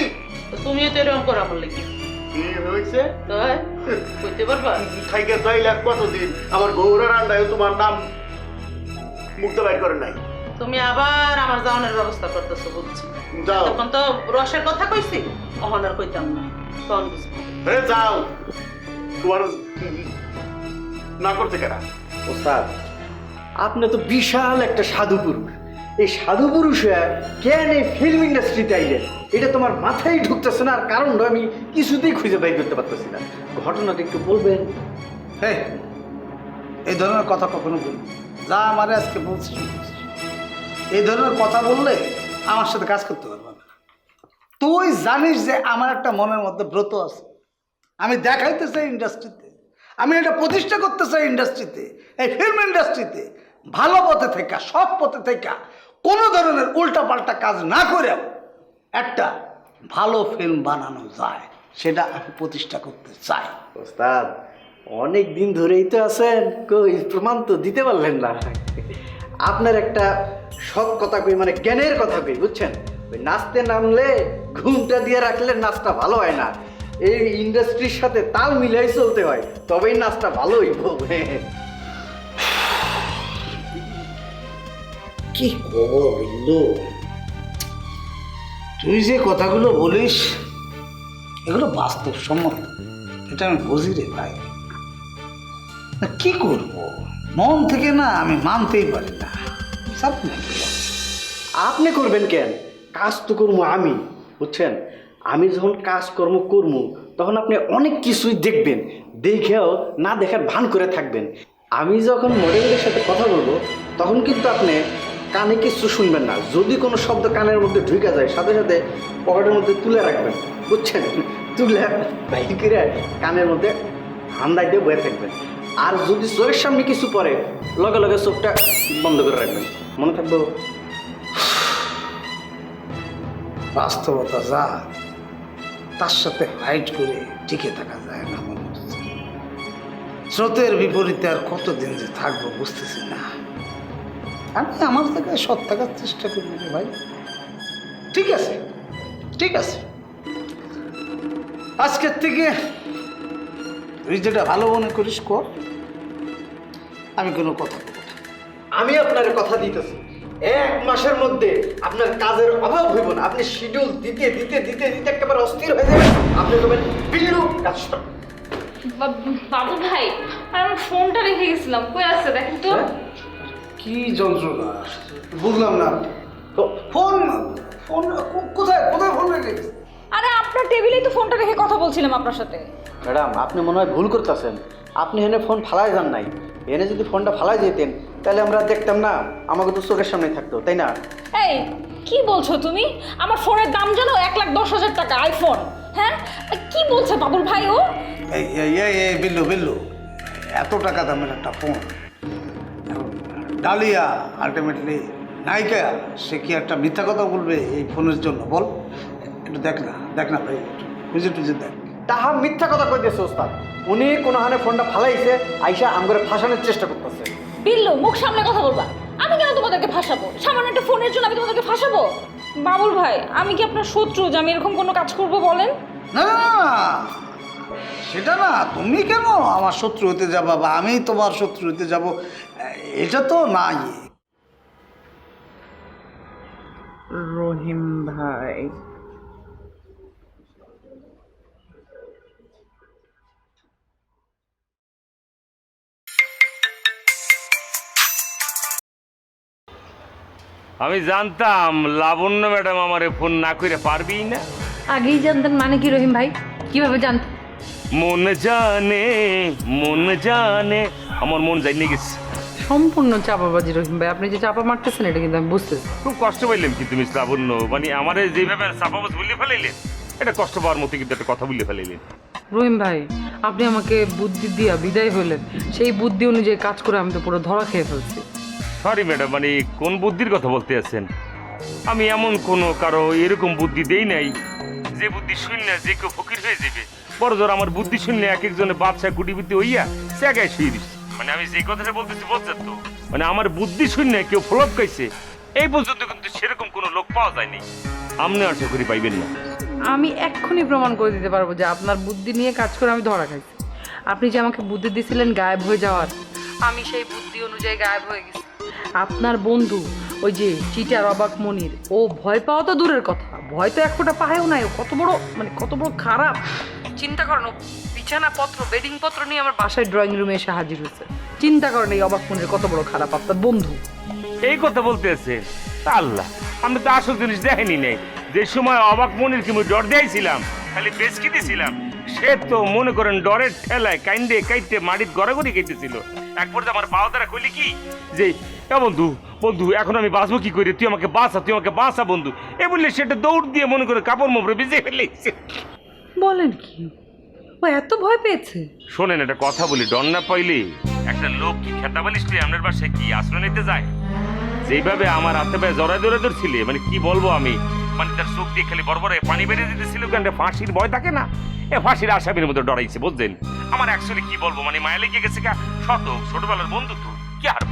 Speaker 16: তুমিও তো এরকম করো আমার লেগে।
Speaker 5: কি হয়েছে?
Speaker 16: কইতে পারবা?
Speaker 5: খাইকে 2 লাখ কতদিন আমার গৌরের আন্ডায় তোমার নাম মুখটা বাইর করেন নাই।
Speaker 16: তুমি আবার আমার যাওয়ানোর ব্যবস্থা করতেছো বুঝছি।
Speaker 5: যাও।
Speaker 16: তখন তো রসের কথা কইছি, অহন আর কইতাম না। তখন বুঝবো।
Speaker 5: যাও, তোমার না করতে কেনা।
Speaker 6: ওস্তাদ, আপনি তো বিশাল একটা সাধু পুরুষ। এই সাধু পুরুষ হয়ে কেন এই ফিল্ম ইন্ডাস্ট্রিতে আইলেন এটা তোমার মাথায় ঢুকতেছে না, আর কারণটা আমি কিছুতেই খুঁজে বের করতে পারতেছি না। ঘটনাটা একটু বলবেন?
Speaker 7: হ্যাঁ, এই ধরনের কথা কখনো বলবো না। যা আমারে আজকে বলছিস, এই ধরনের কথা বললে আমার সাথে কাজ করতে পারবে না। তুই জানিস যে আমার একটা মনের মধ্যে ব্রত আছে, আমি দেখাইতে চাই ইন্ডাস্ট্রিতে, আমি এটা প্রতিষ্ঠা করতে চাই ইন্ডাস্ট্রিতে, এই ফিল্ম ইন্ডাস্ট্রিতে ভালো পথে থেকে, সৎ পথে থেকে কোনো ধরনের উল্টাপাল্টা কাজ না করে একটা ভালো ফিল্ম বানানো যায়, সেটা আমি প্রতিষ্ঠা করতে চাই।
Speaker 6: ওস্তাদ, অনেক দিন ধরেই তো আছেন, কই প্রমাণ তো দিতে পারলেন না। আপনার একটা সৎ কথা কই, মানে জ্ঞানের কথা কই, বুঝছেন? ওই নাচতে নামলে ঘুমটা দিয়ে রাখলে নাচটা ভালো হয় না, এই ইন্ডাস্ট্রির সাথে তাল মিলাই চলতে হয়, তবেই নাচটা ভালো হইব।
Speaker 7: কি খবর বিন্দু, তুই যে কথাগুলো বলিস এগুলো বাস্তবসম্মত, এটা আমি বুঝি রে ভাই। কি করব, মন থেকে না আমি মানতেই পারি না।
Speaker 6: আপনি করবেন কেন? কাজ তো করবো আমি, বুঝছেন? আমি যখন কাজকর্ম করবো তখন আপনি অনেক কিছুই দেখবেন, দেখেও না দেখার ভান করে থাকবেন। আমি যখন মডেলদের সাথে কথা বলবো তখন কিন্তু আপনি কানে কিছু শুনবেন না। যদি কোনো শব্দ কানের মধ্যে ঢুকে যায় সাথে সাথে পকেটের মধ্যে তুলে রাখবেন, বুঝছেন? তুলে বাইর করে কানের মধ্যে হান্দাই দিয়ে বয়ে থাকবেন। আর যদি চোখের সামনে কিছু পড়ে লগে লগে চোখটা বন্ধ করে রাখবেন, মনে থাকবো।
Speaker 7: বাস্তবতা যা, তার সাথে ফাইট করে টিকে থাকা যায় না মনে হচ্ছে। স্রোতের বিপরীতে আর কতদিন যে থাকবো বুঝতেছি না। আমি আমার জায়গায় সৎ থাকার চেষ্টা করবো রে ভাই। ঠিক আছে, ঠিক আছে, আজকের থেকে তুই যেটা ভালো মনে করিস কর, আমি কোনো কথা বলবো না।
Speaker 6: আমি আপনার কথা দিতেছি, 1 মাসের মধ্যে আপনার কাজের অভাব হইব না। আপনি শিডিউল দিতে দিতে দিতে দিতে একেবারে অস্থির হয়ে যাবেন। আপনি বলবেন বিল্লু কাজ stop।
Speaker 12: বাবু ভাই, আর আমার ফোনটা রেখে গেছিলাম, কই আছে দেখেন তো।
Speaker 7: কি যন্ত্রণা বুঝলাম না। ফোন ফোন কোথায় কোথায় ফোন রেখে গেছে?
Speaker 12: আরে আপনার টেবিলেই তো ফোনটা রেখে কথা বলছিলাম আপনার সাথে।
Speaker 6: ম্যাডাম, আপনি মনে হয় ভুল করতেছেন। আপনি এনে ফোন ফালাই যান নাই। এনে যদি ফোনটা ফালাই যেতেন তাহলে আমরা দেখতাম না, আমাকে তো চোখের সামনে থাকতো, তাই না?
Speaker 12: এই কি বলছো তুমি? আমার ফোনের দাম জানো 1,10,000 টাকা, আইফোন। হ্যাঁ, কি বলছে বাবুল ভাই ও?
Speaker 7: এই এই এই এই বিল্লু বিল্লু, এত টাকা দামের একটা ফোন, ডালিয়া আলটিমেটলি নায়িকা, সে কি একটা মিথ্যা কথা বলবে এই ফোনের জন্য? বল একটু দেখ না ভাই, খুঁজে টুজে দেখ।
Speaker 6: তাহা মিথ্যা কথা কইতেছে ওস্তাদ। উনি কোনো হানে ফোনটা ফালাইছে, আইসা আমগরে ফাঁসানোর চেষ্টা করতেছে।
Speaker 12: বিল্লু, মুখ সামনে কথা বলবা। আমি কেন তোমাদেরকে ফাঁসাবো? সামান্য একটা ফোনের জন্য আমি তোমাদেরকে ফাঁসাবো? বাবুল ভাই, আমি কি আপনার শত্রু যে আমি এরকম কোনো কাজ করব বলেন?
Speaker 7: না না না, সেটা না। তুমি কেন আমার শত্রু হতে যাবা বা আমি তোমার শত্রু হতে যাব, এটা তো নাই।
Speaker 1: রহিম ভাই,
Speaker 15: আমি জানতাম লাবণ্য ম্যাডাম আমারে ফোন না করে পারবেই না।
Speaker 4: আগেই জানতেন মানে কি রহিম ভাই? কিভাবে জানতেন?
Speaker 15: মন জানে, আমার মন জানিয়ে গেছে।
Speaker 4: সম্পূর্ণ চাপাবাজি রহিম ভাই, আপনি যে চাপা মারতেছেন এটা কিন্তু আমি বুঝতেছি।
Speaker 15: খুব কষ্ট পাইলেন কি তুমি লাবণ্য? মানে আমারে যেভাবে চাপাবাজ বলে ফেলাইলেন, এটা কষ্ট পাওয়ার মতো কিন্তু একটা কথা বলে ফেলাইলেন।
Speaker 4: রহিম ভাই, আপনি আমাকে বুদ্ধি দিয়া বিদায় হইলেন, সেই বুদ্ধি অনুযায়ী কাজ করে আমি তো পুরো ধরা খেয়ে ফেলছি।
Speaker 15: সরি ম্যাডাম, মানে কোন বুদ্ধির কথা বলতে আছেন? আমি এমন কোনো কারো এরকম বুদ্ধি দেই নাই যে বুদ্ধি শূন্য যে কেউ ফকির হয়ে যাবে। বড় জোর আমার বুদ্ধি শূন্য এক একজনের বাদশা কুটিপতি হইয়া জায়গায় শুয়ে দিচ্ছে। মানে আমি যে কথাটা বলতেছি বলছেন তো, মানে আমার বুদ্ধি শূন্য কেউ ফ্লপ খাইছে এই পর্যন্ত কিন্তু সেরকম কোনো লোক পাওয়া যায়নি। আপনি আশা করি পাইবেন না।
Speaker 4: আমি এক্ষুনি প্রমাণ করে দিতে পারবো যে আপনার বুদ্ধি নিয়ে কাজ করে আমি ধরা খাইছি। আপনি যে আমাকে বুদ্ধি দিয়েছিলেন গায়েব হয়ে যাওয়ার, আমি সেই বুদ্ধি অনুযায়ী গায়েব হয়ে গেছি।
Speaker 11: আপনার বন্ধু ওই যে চিটার অবাক মনির, ও ভয় পাওয়া তো দূরের কথা, ভয় তো এক ফোঁটা পায়ও নাই। ও কত বড় খারাপ চিন্তা করেন। ও বিছানাপত্র বেডিং পত্র নিয়ে আমার বাসায় ড্রয়িং রুমে এসে হাজির হয়েছে। চিন্তা করেন এই অবাক মনির কত বড় খারাপ আপনার বন্ধু।
Speaker 15: এই কথা বলতেছে আল্লাহ, আমি তো আসল জিনিস দেখিনি নেই। যে সময় অবাক মনির কি ডর দিয়েছিলাম, খালি বেচকি দিয়েছিলাম, সে তো মনে করেন ডরের ঠেলায় কাইন্দে কাইতে মাটির গড়াগড়ি কেটেছিল। একবার আমার পাও দ্বারা কইলি কি যে বন্ধু বন্ধু এখন আমি বাঁচবো কি করে, তুই আমাকে বাঁচা বন্ধু, এ বললে সেটা দৌড় দিয়ে মনে করে কাপড় মোপড়ে ভিজে ফেলেছে।
Speaker 11: বলেন কি, ও এত ভয় পেয়েছে?
Speaker 15: শোনেন একটা কথা বলি, ডর না পাইলে একটা লোক কি খেতা বালিশ পেয়ে আপনার বাসায় কি আশ্রয় নিতে যায়? যেইভাবে আমার হাতে পায়ে জড়ায় ধরে ধরছিলে, মানে কি বলবো আমি, মানে তার চোখ দিয়ে খালি বড় পানি বেরিয়ে দিতেছিল, কেন ফাঁসির ভয় থাকে না, এ ফাঁসির আসামির মধ্যে ডরাইছে বুঝলেন। আমার অ্যাকচুয়ালি কি বলবো, মানে মায়া লেগে গেছে ছোটবেলার বন্ধু তো কি আর।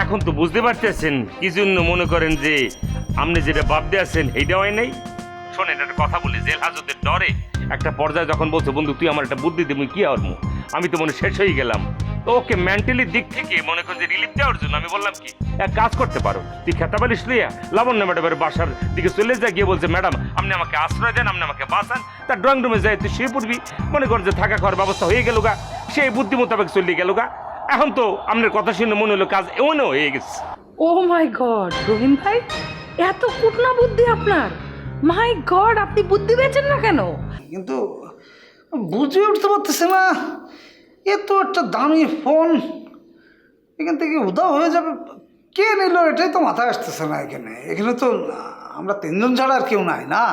Speaker 15: এখন তো বুঝতে পারতেছেন কি জন্য মনে করেন যে আপনি যেটা ভাবতে আছেন এইটা হয় নাই। শোনেন একটা কথা বলি, জেল হাজতের ডরে একটা পর্যায়ে যখন বলছে বন্ধু তুই আমার একটা বুদ্ধি দেবো, কি আর আমি তো মনে শেষ হয়ে গেলাম। তো ওকে মেন্টালি দিক থেকে মনে করেন যে রিলিফ দেওয়ার জন্য আমি বললাম কি এক কাজ করতে পারো, তুই খেতাবালিশ লইয়া লাবণ্য ম্যাডামের বাসার দিকে চলে যা, গিয়ে বলছে ম্যাডাম আপনি আমাকে আশ্রয় দেন, আপনি আমাকে বাঁচান। তার ড্রয়িং রুমে যায় তুই শুয়ে পড়বি, মনে কর যে থাকা খাওয়ার ব্যবস্থা হয়ে গেল গা, সেই বুদ্ধি মোতাবেক চলে গেল গা। এখন তো আপনার কথা শুনে মনে হলো কাজ এমনও হয়ে গেছে।
Speaker 11: ও মাই গড রহিম ভাই, এত কুটনা বুদ্ধি আপনার! মাই গড, আপনি বুদ্ধি পেয়েছেন না কেন?
Speaker 7: কিন্তু বুঝে উঠতে পারতেছে না, এ তো একটা দামি ফোন, এখান থেকে উধাও হয়ে যাবে, কে নিল এটাই তো মাথায় আসতেছে না। এখানে তো আমরা তিনজন ছাড়া আর কেউ নাই না।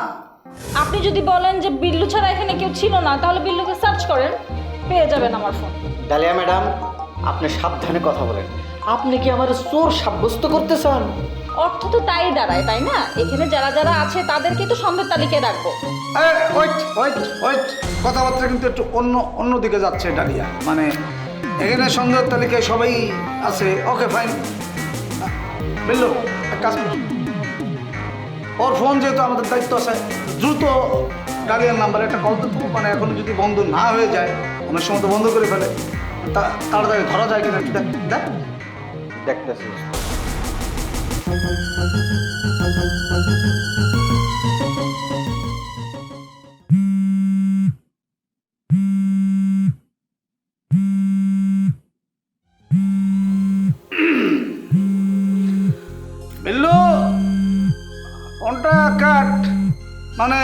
Speaker 12: আপনি যদি বলেন যে বিল্লু ছাড়া এখানে কেউ ছিল না, তাহলে বিল্লুকে সার্চ করেন, পেয়ে যাবেন আমার ফোন।
Speaker 6: ডালিয়া ম্যাডাম, আপনি সাবধানে কথা বলেন। আপনি কি আমার চোর সাব্যস্ত করতে চান?
Speaker 12: অর্থ তো তাই দাঁড়ায়, তাই না? এখানে যারা যারা আছে তাদেরকে তো সন্দেহ তালিকায় রাখবো।
Speaker 7: ওয়েট, কথাবার্তা কিন্তু একটু অন্য দিকে যাচ্ছে ডালিয়া। মানে এখানে সন্দেহ তালিকায় সবাই আছে, ওকে ফাইন। বিল্লু এক কাজ করুন, ওর ফোন যেহেতু আমাদের দায়িত্ব আছে, দ্রুত ডালিয়ার নাম্বারে একটা কল দিতে, মানে এখন যদি বন্ধ না হয়ে যায়, অনেক সময় তো বন্ধ করে ফেলে, তাড়াতাড়ি ধরা যায় কিনা একটু দেখ।
Speaker 6: দেখতেছি।
Speaker 7: বিল্লু ফোনটা কাট, মানে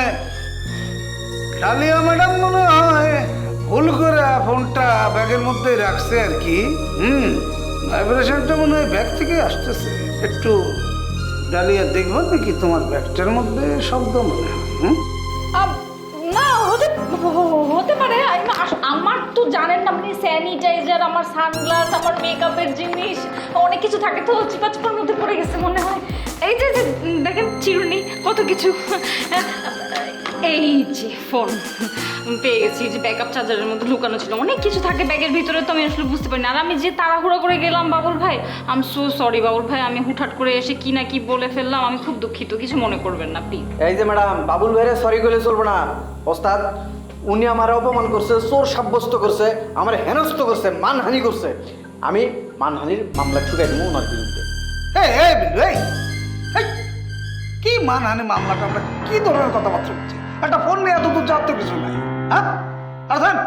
Speaker 7: ডালিয়া ম্যাডাম মনে হয় ভুল করে ফোনটা ব্যাগের মধ্যে রাখছে আর কি। ভাইব্রেশনটা মনে হয় ব্যাগ থেকে আসতেছে। একটু ডালিয়া দেখবো নাকি তোমার ব্যাগটার মধ্যে শব্দ মনে হয়?
Speaker 12: না হতে পারে। আমার তো জানেন না, আপনি স্যানিটাইজার, আমার সানগ্লাস, আমার মেকআপের জিনিস, অনেক কিছু থাকে তো চিপাচিপার মধ্যে পড়ে গেছে মনে হয়। এই যে দেখেন চিরুনি, কত কিছু। এই যে ফোন পেয়ে গেছি, যে ব্যাকআপ চার্জারের মধ্যে লুকানো ছিল, অনেক কিছু থাকে ব্যাগের ভিতরে, তো আমি আসলে বুঝতে পারি না। আর আমি যে তাড়াহুড়া করে গেলাম বাবুল ভাই, I am so sorry Babul ভাই, আমি হুটহাট করে এসে কি না কি বলে ফেললাম, আমি খুব দুঃখিত, কিছু মনে করবেন না প্লিজ।
Speaker 6: এই যে ম্যাডাম, বাবুল ভাইরে সরি করলে চলবে না। ওস্তাদ, উনি আমার অপমান করছে, চোর সাব্যস্ত করছে, আমার হেনস্থ করছে, মানহানি করছে। আমি মানহানির মামলা ঠুকাই দেবো ওনার বিরুদ্ধে।
Speaker 7: কি মানহানি মামলাটা, আমরা কি ধরনের কথাবার্তা বলছি? একটা ফোন নিয়ে এত দূর যাওয়ার তো কিছু নাই। হ্যাঁ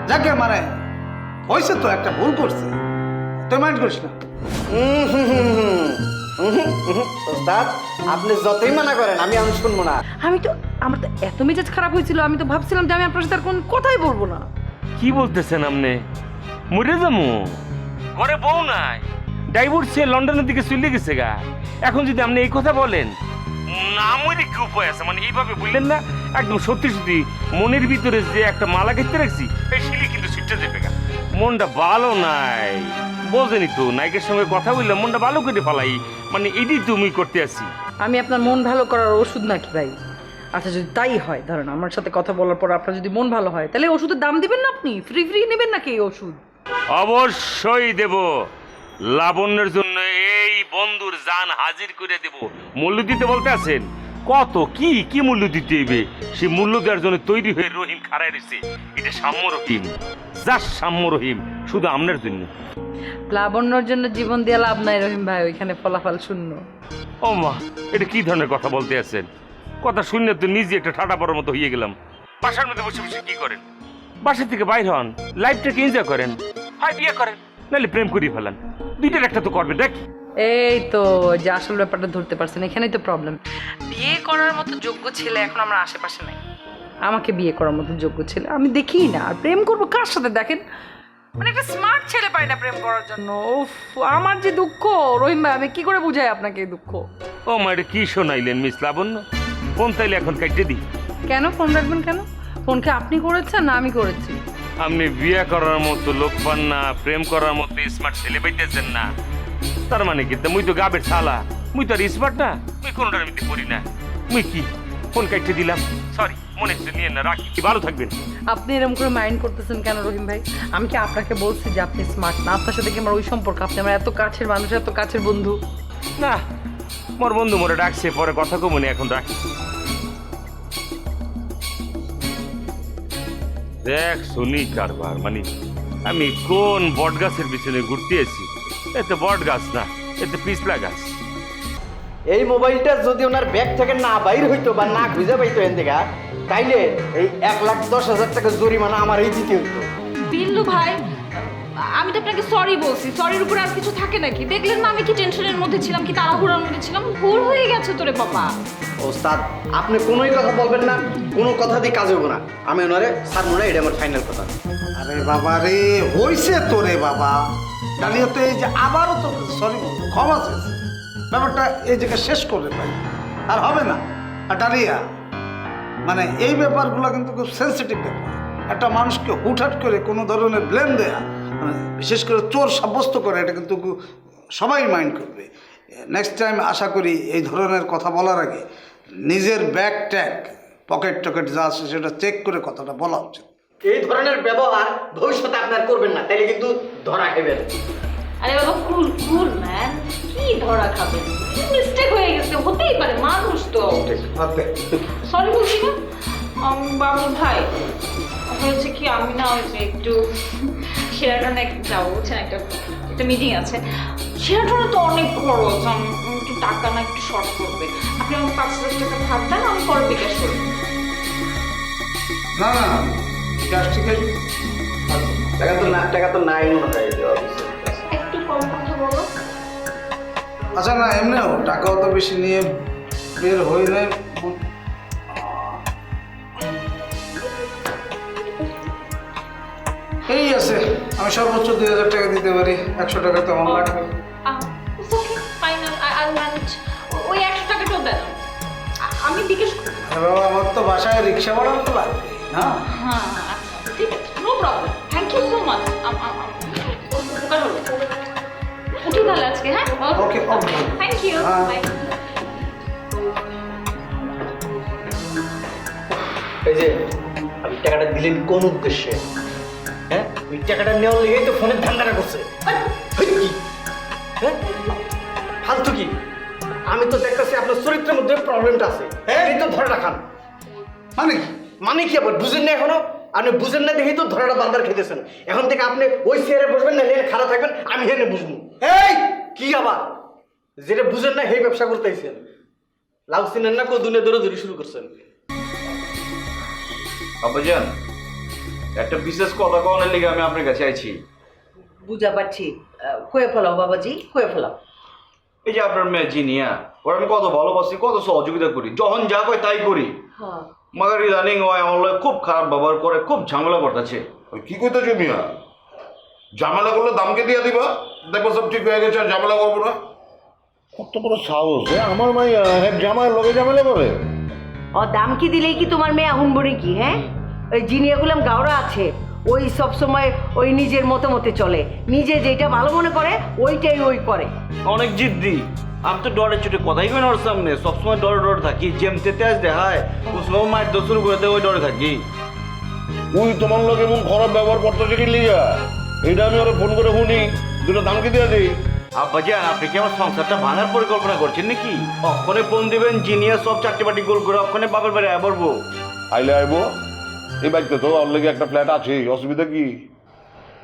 Speaker 7: যাকে মানে হয়েছে তো, একটা ভুল করছে, তুই মাইন্ড করিস না।
Speaker 6: ওস্তাদ, আপনি যতই মানা করেন আমি শুনবো না।
Speaker 11: আমার তো এত মেজাজ খারাপ হয়েছিল, আমি তো ভাবছিলাম যে আমি আপনার সাথে আর কোন কথাই বলবো না।
Speaker 15: কি বলতেছেন আপনি? মরে যাবো, ঘরে বউ নাই, ডাইভোর্সে লন্ডনের দিকে চলে গেছে গা। এখন যদি আপনি এই কথা বলেন, না মরে কি উপায় আছে? মানে এইভাবে বললেন না, একদম সত্যি সত্যি মনের ভিতরে যে একটা মালা কেটে রাখছি, এই শিলি কিন্তু ছুটতে যাবে গা। মনটা ভালো নাই, বোঝেনি তো, নায়কের সঙ্গে কথা বললাম, মনটা ভালো করে ফেলাই, মানে এটাই তুমি করতে আসি।
Speaker 11: আমি আপনার মন ভালো করার ওষুধ নাকি ভাই? আচ্ছা যদি তাই হয়, ধরেন আমার সাথে কথা বলার পর আপনার যদি মন ভালো হয়, তাহলে ওষুধের দাম দিবেন না? আপনি ফ্রি নেবেন নাকি এই ওষুধ?
Speaker 15: অবশ্যই দেব। লাবণ্যের জন্য এই বন্ধুর জান হাজির করে দেব। মূল্য দিতে বলতে আছেন, কত কি কি মূল্য দিতে হইবে সে মূল্য দেওয়ার জন্য তৈরি হয়ে রহিম খাড়ায় রয়েছে। এটা সাম্য রহিম, জাস্ট সাম্য রহিম, শুধু আপনার জন্য।
Speaker 11: লাবণ্যর জন্য জীবন দিয়ে লাভ নাই রহিম ভাই, ওইখানে ফলাফল শূন্য।
Speaker 15: ও মা, এটা কি ধরনের কথা বলতে আছেন? কথা শুনলে তো নিজে একটা ঠাটা পড়ার মতো হয়ে গেলাম। বাসার মধ্যে বসে বসে কি করেন? বাসা থেকে বাইর হন, লাইফটাকে এনজয় করেন, হয় বিয়ে করেন, নাহলে প্রেম করিয়ে ফেলান। দুইটার একটা তো করবে, দেখ।
Speaker 11: এই তো যে আসল ব্যাপারটা ধরতে পারছেন, এখানেই তো প্রবলেম। বিয়ে করার মতো যোগ্য ছেলে এখন আমার আশেপাশে নাই। আমাকে বিয়ে করার মতো যোগ্য ছেলে আমি দেখিই না। আর প্রেম করবো কার সাথে দেখেন, মানে একটা স্মার্ট ছেলে পাই না প্রেম করার জন্য। উফ, আমার যে দুঃখ রহিম ভাই, আমি কি করে বুঝাই আপনাকে এই দুঃখ?
Speaker 15: ও মা, এটা কি শোনাইলেন মিস লাবণ্য? ফোন তাইলে এখন কাটতে দিই।
Speaker 11: কেন ফোন রাখবেন কেন? ফোনকে আপনি করেছেন না আমি করেছি?
Speaker 15: আপনি বিয়ে করার মতো লোক পান না, প্রেম করার মতো স্মার্ট ছেলে পাইতেছেন না, তার মানে কি? মুই তো গাবের শালা, মুই তো আর স্মার্ট না, মুই কোনোটার মধ্যে পড়ি না। মুই কি ফোন কাটতে দিলাম? সরি, মনে হচ্ছে নিয়ে না, রাখি। ভালো থাকবেন।
Speaker 11: আপনি এরকম করে মাইন্ড করতেছেন কেন রহিম ভাই? আমি কি আপনাকে বলছি যে আপনি স্মার্ট না? আপনার সাথে কি আমার ওই সম্পর্ক? আপনি আমার এত কাছের মানুষ, এত কাছের বন্ধু।
Speaker 15: না, মোর বন্ধু মোরে ডাকছে, পরে কথা কো মনে, এখন রাখি। দেখ শুনি কারবার, মানে আমি কোন বট গাছের পিছনে ঘুরতে এসি? এতে বট গাছ না, এতে পিছলা গাছ।
Speaker 6: এই মোবাইলটা যদি ওনার ব্যাগ থেকে না বাইর হইতো বা না খুঁজে পাইতো এন থেকে, তাইলে এই 1,10,000 টাকা জরিমানা আমার এই দিতে হইতো।
Speaker 12: বিল্লু ভাই, আমি তো আপনাকে সরি বলছি, সরির উপর আর কিছু থাকে নাকি? দেখলেন না আমি কি টেনশনের মধ্যে ছিলাম, কি তাড়াহুড়োর মধ্যে ছিলাম। ভুল হয়ে গেছে তোরে বাবা।
Speaker 6: ওস্তাদ, আপনি কোনোই কথা বলবেন না, কোনো কথা দিয়ে কাজ হবো না। আমি ওনারে স্যার মনে হয় এটা আমার ফাইনাল কথা।
Speaker 7: আরে বাবা রে, হইছে তো রে বাবা। ডালিয়া তো এই যে আবারও তো সরি ক্ষমা চেয়েছে, ব্যাপারটা এই জায়গায় শেষ করে ভাই, আর হবে না। আর ডালিয়া, মানে এই ব্যাপারগুলো কিন্তু খুব সেন্সিটিভ ব্যাপার। একটা মানুষকে হুটহাট করে কোনো ধরনের ব্লেম দেয়া, মানে বিশেষ করে চোর সাব্যস্ত করে, এটা কিন্তু সবাই মাইন্ড করবে। নেক্সট টাইম আশা করি এই ধরনের কথা বলার আগে নিজের ব্যাগ ট্যাগ, পকেট টকেট যা আছে সেটা চেক করে কথাটা বলা উচিত।
Speaker 6: এই ধরনের ব্যবহার ভবিষ্যতে আপনার করবেন না, তাইলে কিন্তু ধরা খাবেন।
Speaker 12: আরে বাবা, কুল কুল ম্যান, কি ধরা খাবেন? মিস্টেক হয়ে গেছে, হতেই পারে, মানুষ তো। সরি বলছি না বাবু ভাই। হয়েছে কি, আমি না ওই যে একটু শেরাটনে যাবো, বুঝছেন, একটা মিটিং আছে। শেরাটনে তো অনেক খরচ, একটু টাকা না একটু শর্ট করবে। আপনি আমাকে 5,000 টাকা ধার দেন, আমি পরে বিকাশ করি।
Speaker 7: না না, ক্যাশ ঠিক আছে।
Speaker 6: টাকা তো নাই মনে হয়।
Speaker 12: একটু কম কথা বলো।
Speaker 7: আচ্ছা না, এমনিও টাকাও তো বেশি নিয়ে বের হইলে এই আছে। আমি সর্বোচ্চ 2,000 টাকা দিতে পারি, 100 টাকা তো আমার লাগবে।
Speaker 12: ওই 100 টাকাটাও দেন, আমি বিকাশ করি।
Speaker 7: বাবা, আমার তো বাসায় রিক্সা ভাড়া তো লাগবে না।
Speaker 12: হ্যাঁ আচ্ছা, ঠিক আছে, no problem. Thank you so much. উপকার হলো। উঠি তাহলে আজকে। হ্যাঁ,
Speaker 7: okay okay,
Speaker 12: thank you. Bye.
Speaker 6: এই যে আপনি টাকাটা দিলেন কোন উদ্দেশ্যে? হ্যাঁ, ওই টাকাটা নেওয়ার লেগেই তো ফোনের ধান্দাটা করছে। হ্যাঁ, ফালতু কি? আমি তো দেখতেছি আপনার চরিত্রের মধ্যে প্রবলেমটা আছে। হ্যাঁ, এই তো ধরে রাখান। মানে কি আবার বুঝেন না এখনো? আপনি বুঝেন না দেখেই তো ধরাটা বারবার খেতেছেন। এখন থেকে আপনি ওই চেয়ারে বসবেন না, হেনে খারাপ থাকবেন, আমি হেনে বুঝবো। এই কি আবার যেটা বুঝেন না সেই ব্যবসা করতেছেন? লাভ চিনেন না, দুনিয়া দৌড়াদৌড়ি শুরু করছেন।
Speaker 2: আব্বাজান, একটা বিশেষ কথা কওয়ার লেগে আমি আপনার কাছে আইছি।
Speaker 17: বুঝা পারছি, হয়ে ফেলাও বাবাজি, হয়ে ফেলাও।
Speaker 2: এই যে আপনার মেয়ে জিনিয়া, ওর আমি কত ভালোবাসি, কত সহযোগিতা করি, যখন যা কয় তাই করি। মাগার ইদানিং হয় আমার লগে খুব খারাপ ব্যবহার করে, খুব ঝামেলা করতেছে।
Speaker 5: কি কইতেছো মিয়া? ঝামেলা করলে দামকে দিয়ে দিবা, দেখবো সব ঠিক হয়ে গেছে, আর ঝামেলা করবো না। কত বড় সাহস! আমার মাইয়া জামাইয়ের লগে ঝামেলা করে।
Speaker 17: ও দাম কি দিলেই কি তোমার মেয়ে আহুন বড়ি কি? হ্যাঁ, ওই জিনিয়াগুলাম গাওরা আছে, ওই সব সময় ওই নিজের মতে চলে, নিজে যেটা ভালো মনে করে ওইটাই ওই করে।
Speaker 2: অনেক জিদ্দি। আমি তো ডরে চুটে কথাই কই না ওর সামনে, সবসময় ডরে থাকি। যেমতে তেজ দেখায়, কুসমাও মায়ের দোষ শুরু করে দেয়, ওই ডরে থাকি।
Speaker 5: ওই তোমার লোক এমন খারাপ ব্যবহার করতেছে কি লিগা? এটা আমি ওরা ফোন করে শুনি, দুটো দামকে দিয়ে দিই।
Speaker 2: আব্বাজান আপনি কি আমার সংসারটা ভাঙার পরিকল্পনা করছেন নাকি? অক্ষণে ফোন দিবেন জিনিয়াস সব চারটে বাটি গোল করে অক্ষণে বাপের বাড়ি আয় পড়বো।
Speaker 18: আইলে আইবো, এই বাড়িতে তো অলরেডি একটা ফ্ল্যাট আছে, অসুবিধা কি?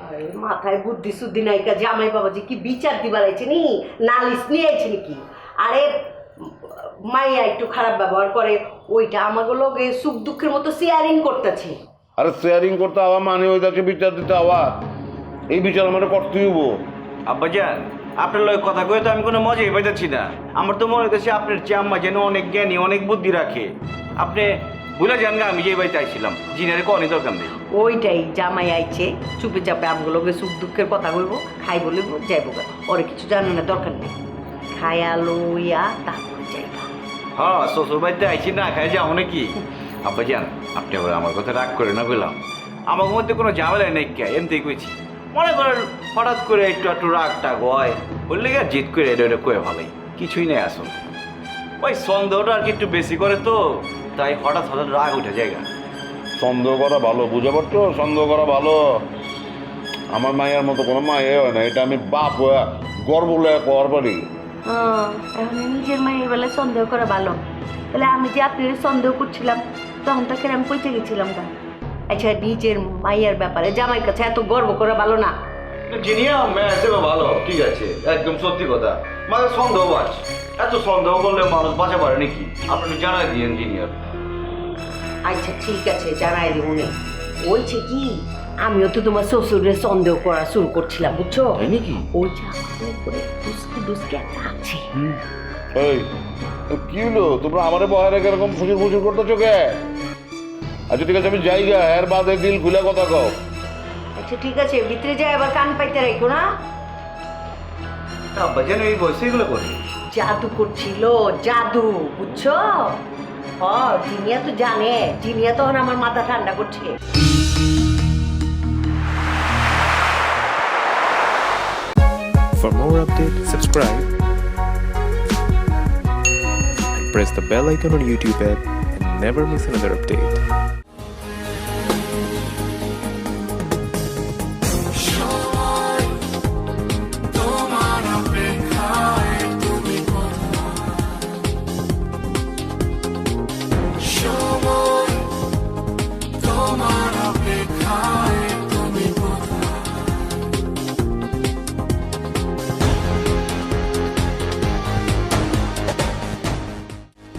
Speaker 17: আরে মাথায় বুদ্ধি সুদ্ধি নাইকা জামাই বাবাজি কি বিচার দিবার আইছে নি, নালিশ নিয়ে আইছে নাকি? আরে মাইয়া একটু খারাপ ব্যবহার করে, ওইটা আমাকে লগে সুখ দুঃখের মতো শেয়ারিং করতেছে।
Speaker 18: আরে শেয়ারিং করতে হওয়া মানে ওই তাকে বিচার দিতে হওয়া, এই বিচার আমার করতেই হবো।
Speaker 2: আব্বাজান আপনার লগে কথা কয়ে তো আমি কোনো মজাই পাইতেছি না। আমার তো মনে হইতেছে আপনার চেয়ে আম্মা যেন অনেক জ্ঞানী, অনেক বুদ্ধি রাখে। আপনি ভুলে যান গা আমি যে বাড়িতে আইছিলাম, জিনারে কোয়ানি দরকার নেই।
Speaker 17: ওইটাই জামাই আইছে চুপে চাপে আমগুলোকে সুখ দুঃখের কথা বলবো, খাই বলিব যাইব, ওরে কিছু জানানোর দরকার নেই। খায়া লইয়া তারপরে যাইবা।
Speaker 2: হ্যাঁ শ্বশুর বাড়িতে আইছি না খাই যাও নাকি? আব্বাজান আপনি আবার আমার কথা রাগ করে না বললাম, আমার মধ্যে কোনো ঝামেলা নেই কে, এমনি কইছি। মনে করেন হঠাৎ করে একটু রাগ টাগ হয়, বললে গিয়ে জিত করে এটা কয়ে ভালোই, কিছুই নেই আসল। ওই সন্দেহটা আর কি একটু বেশি করে তো, তাই হঠাৎ হঠাৎ রাগ উঠে জায়গা।
Speaker 18: সন্দেহ করা ভালো, বুঝে পারছো? সন্দেহ করা ভালো। আমার মায়ের মতো কোনো মায়ে হয় না, এটা আমি বাপ হয়ে গর্ব লয়ে কর পারি।
Speaker 17: এখন নিজের মায়ের বেলায় সন্দেহ করা ভালো, তাহলে আমি যে আপনার সন্দেহ করছিলাম তখন তাকে আমি পৌঁছে গেছিলাম গা। আচ্ছা নিজের মায়ের ব্যাপারে জামাইয়ের কাছে এত গর্ব করা ভালো না।
Speaker 2: জিনিয়া মেয়ে হিসেবে ভালো, ঠিক আছে, একদম সত্যি কথা। মানে সন্দেহ বাজ, এত সন্দেহ করলে মানুষ বাঁচা পারে নাকি? আপনি জানাই দিন ইঞ্জিনিয়ার।
Speaker 17: আচ্ছা ঠিক আছে জানাই দেবো নে। ওইছে কি আমিও তো তোমার শ্বশুরের সন্দেহ করা শুরু করছিলাম, বুঝছো?
Speaker 2: তাই নাকি?
Speaker 17: ওই যে আমাদের উপরে দুষ্কি দুষ্কি একটা আছে।
Speaker 18: এই কি হলো, তোমরা আমারে বহার এরকম ফুসুর ফুসুর করতেছো কে? আচ্ছা ঠিক আছে আমি যাই গা, এর বাদে দিল খুলে কথা কও।
Speaker 17: আচ্ছা ঠিক আছে ভিতরে যাই, আবার কান পাইতে রাখো না।
Speaker 2: আব্বাজান এই বয়সে এগুলো করি?
Speaker 17: জাদু করছিল, জাদু, বুঝছো? জিনিয়া তো জানে, জিনিয়া তখন আমার মাথা ঠান্ডা করছে।
Speaker 19: For more updates, subscribe and press the bell icon on YouTube app and never miss another update.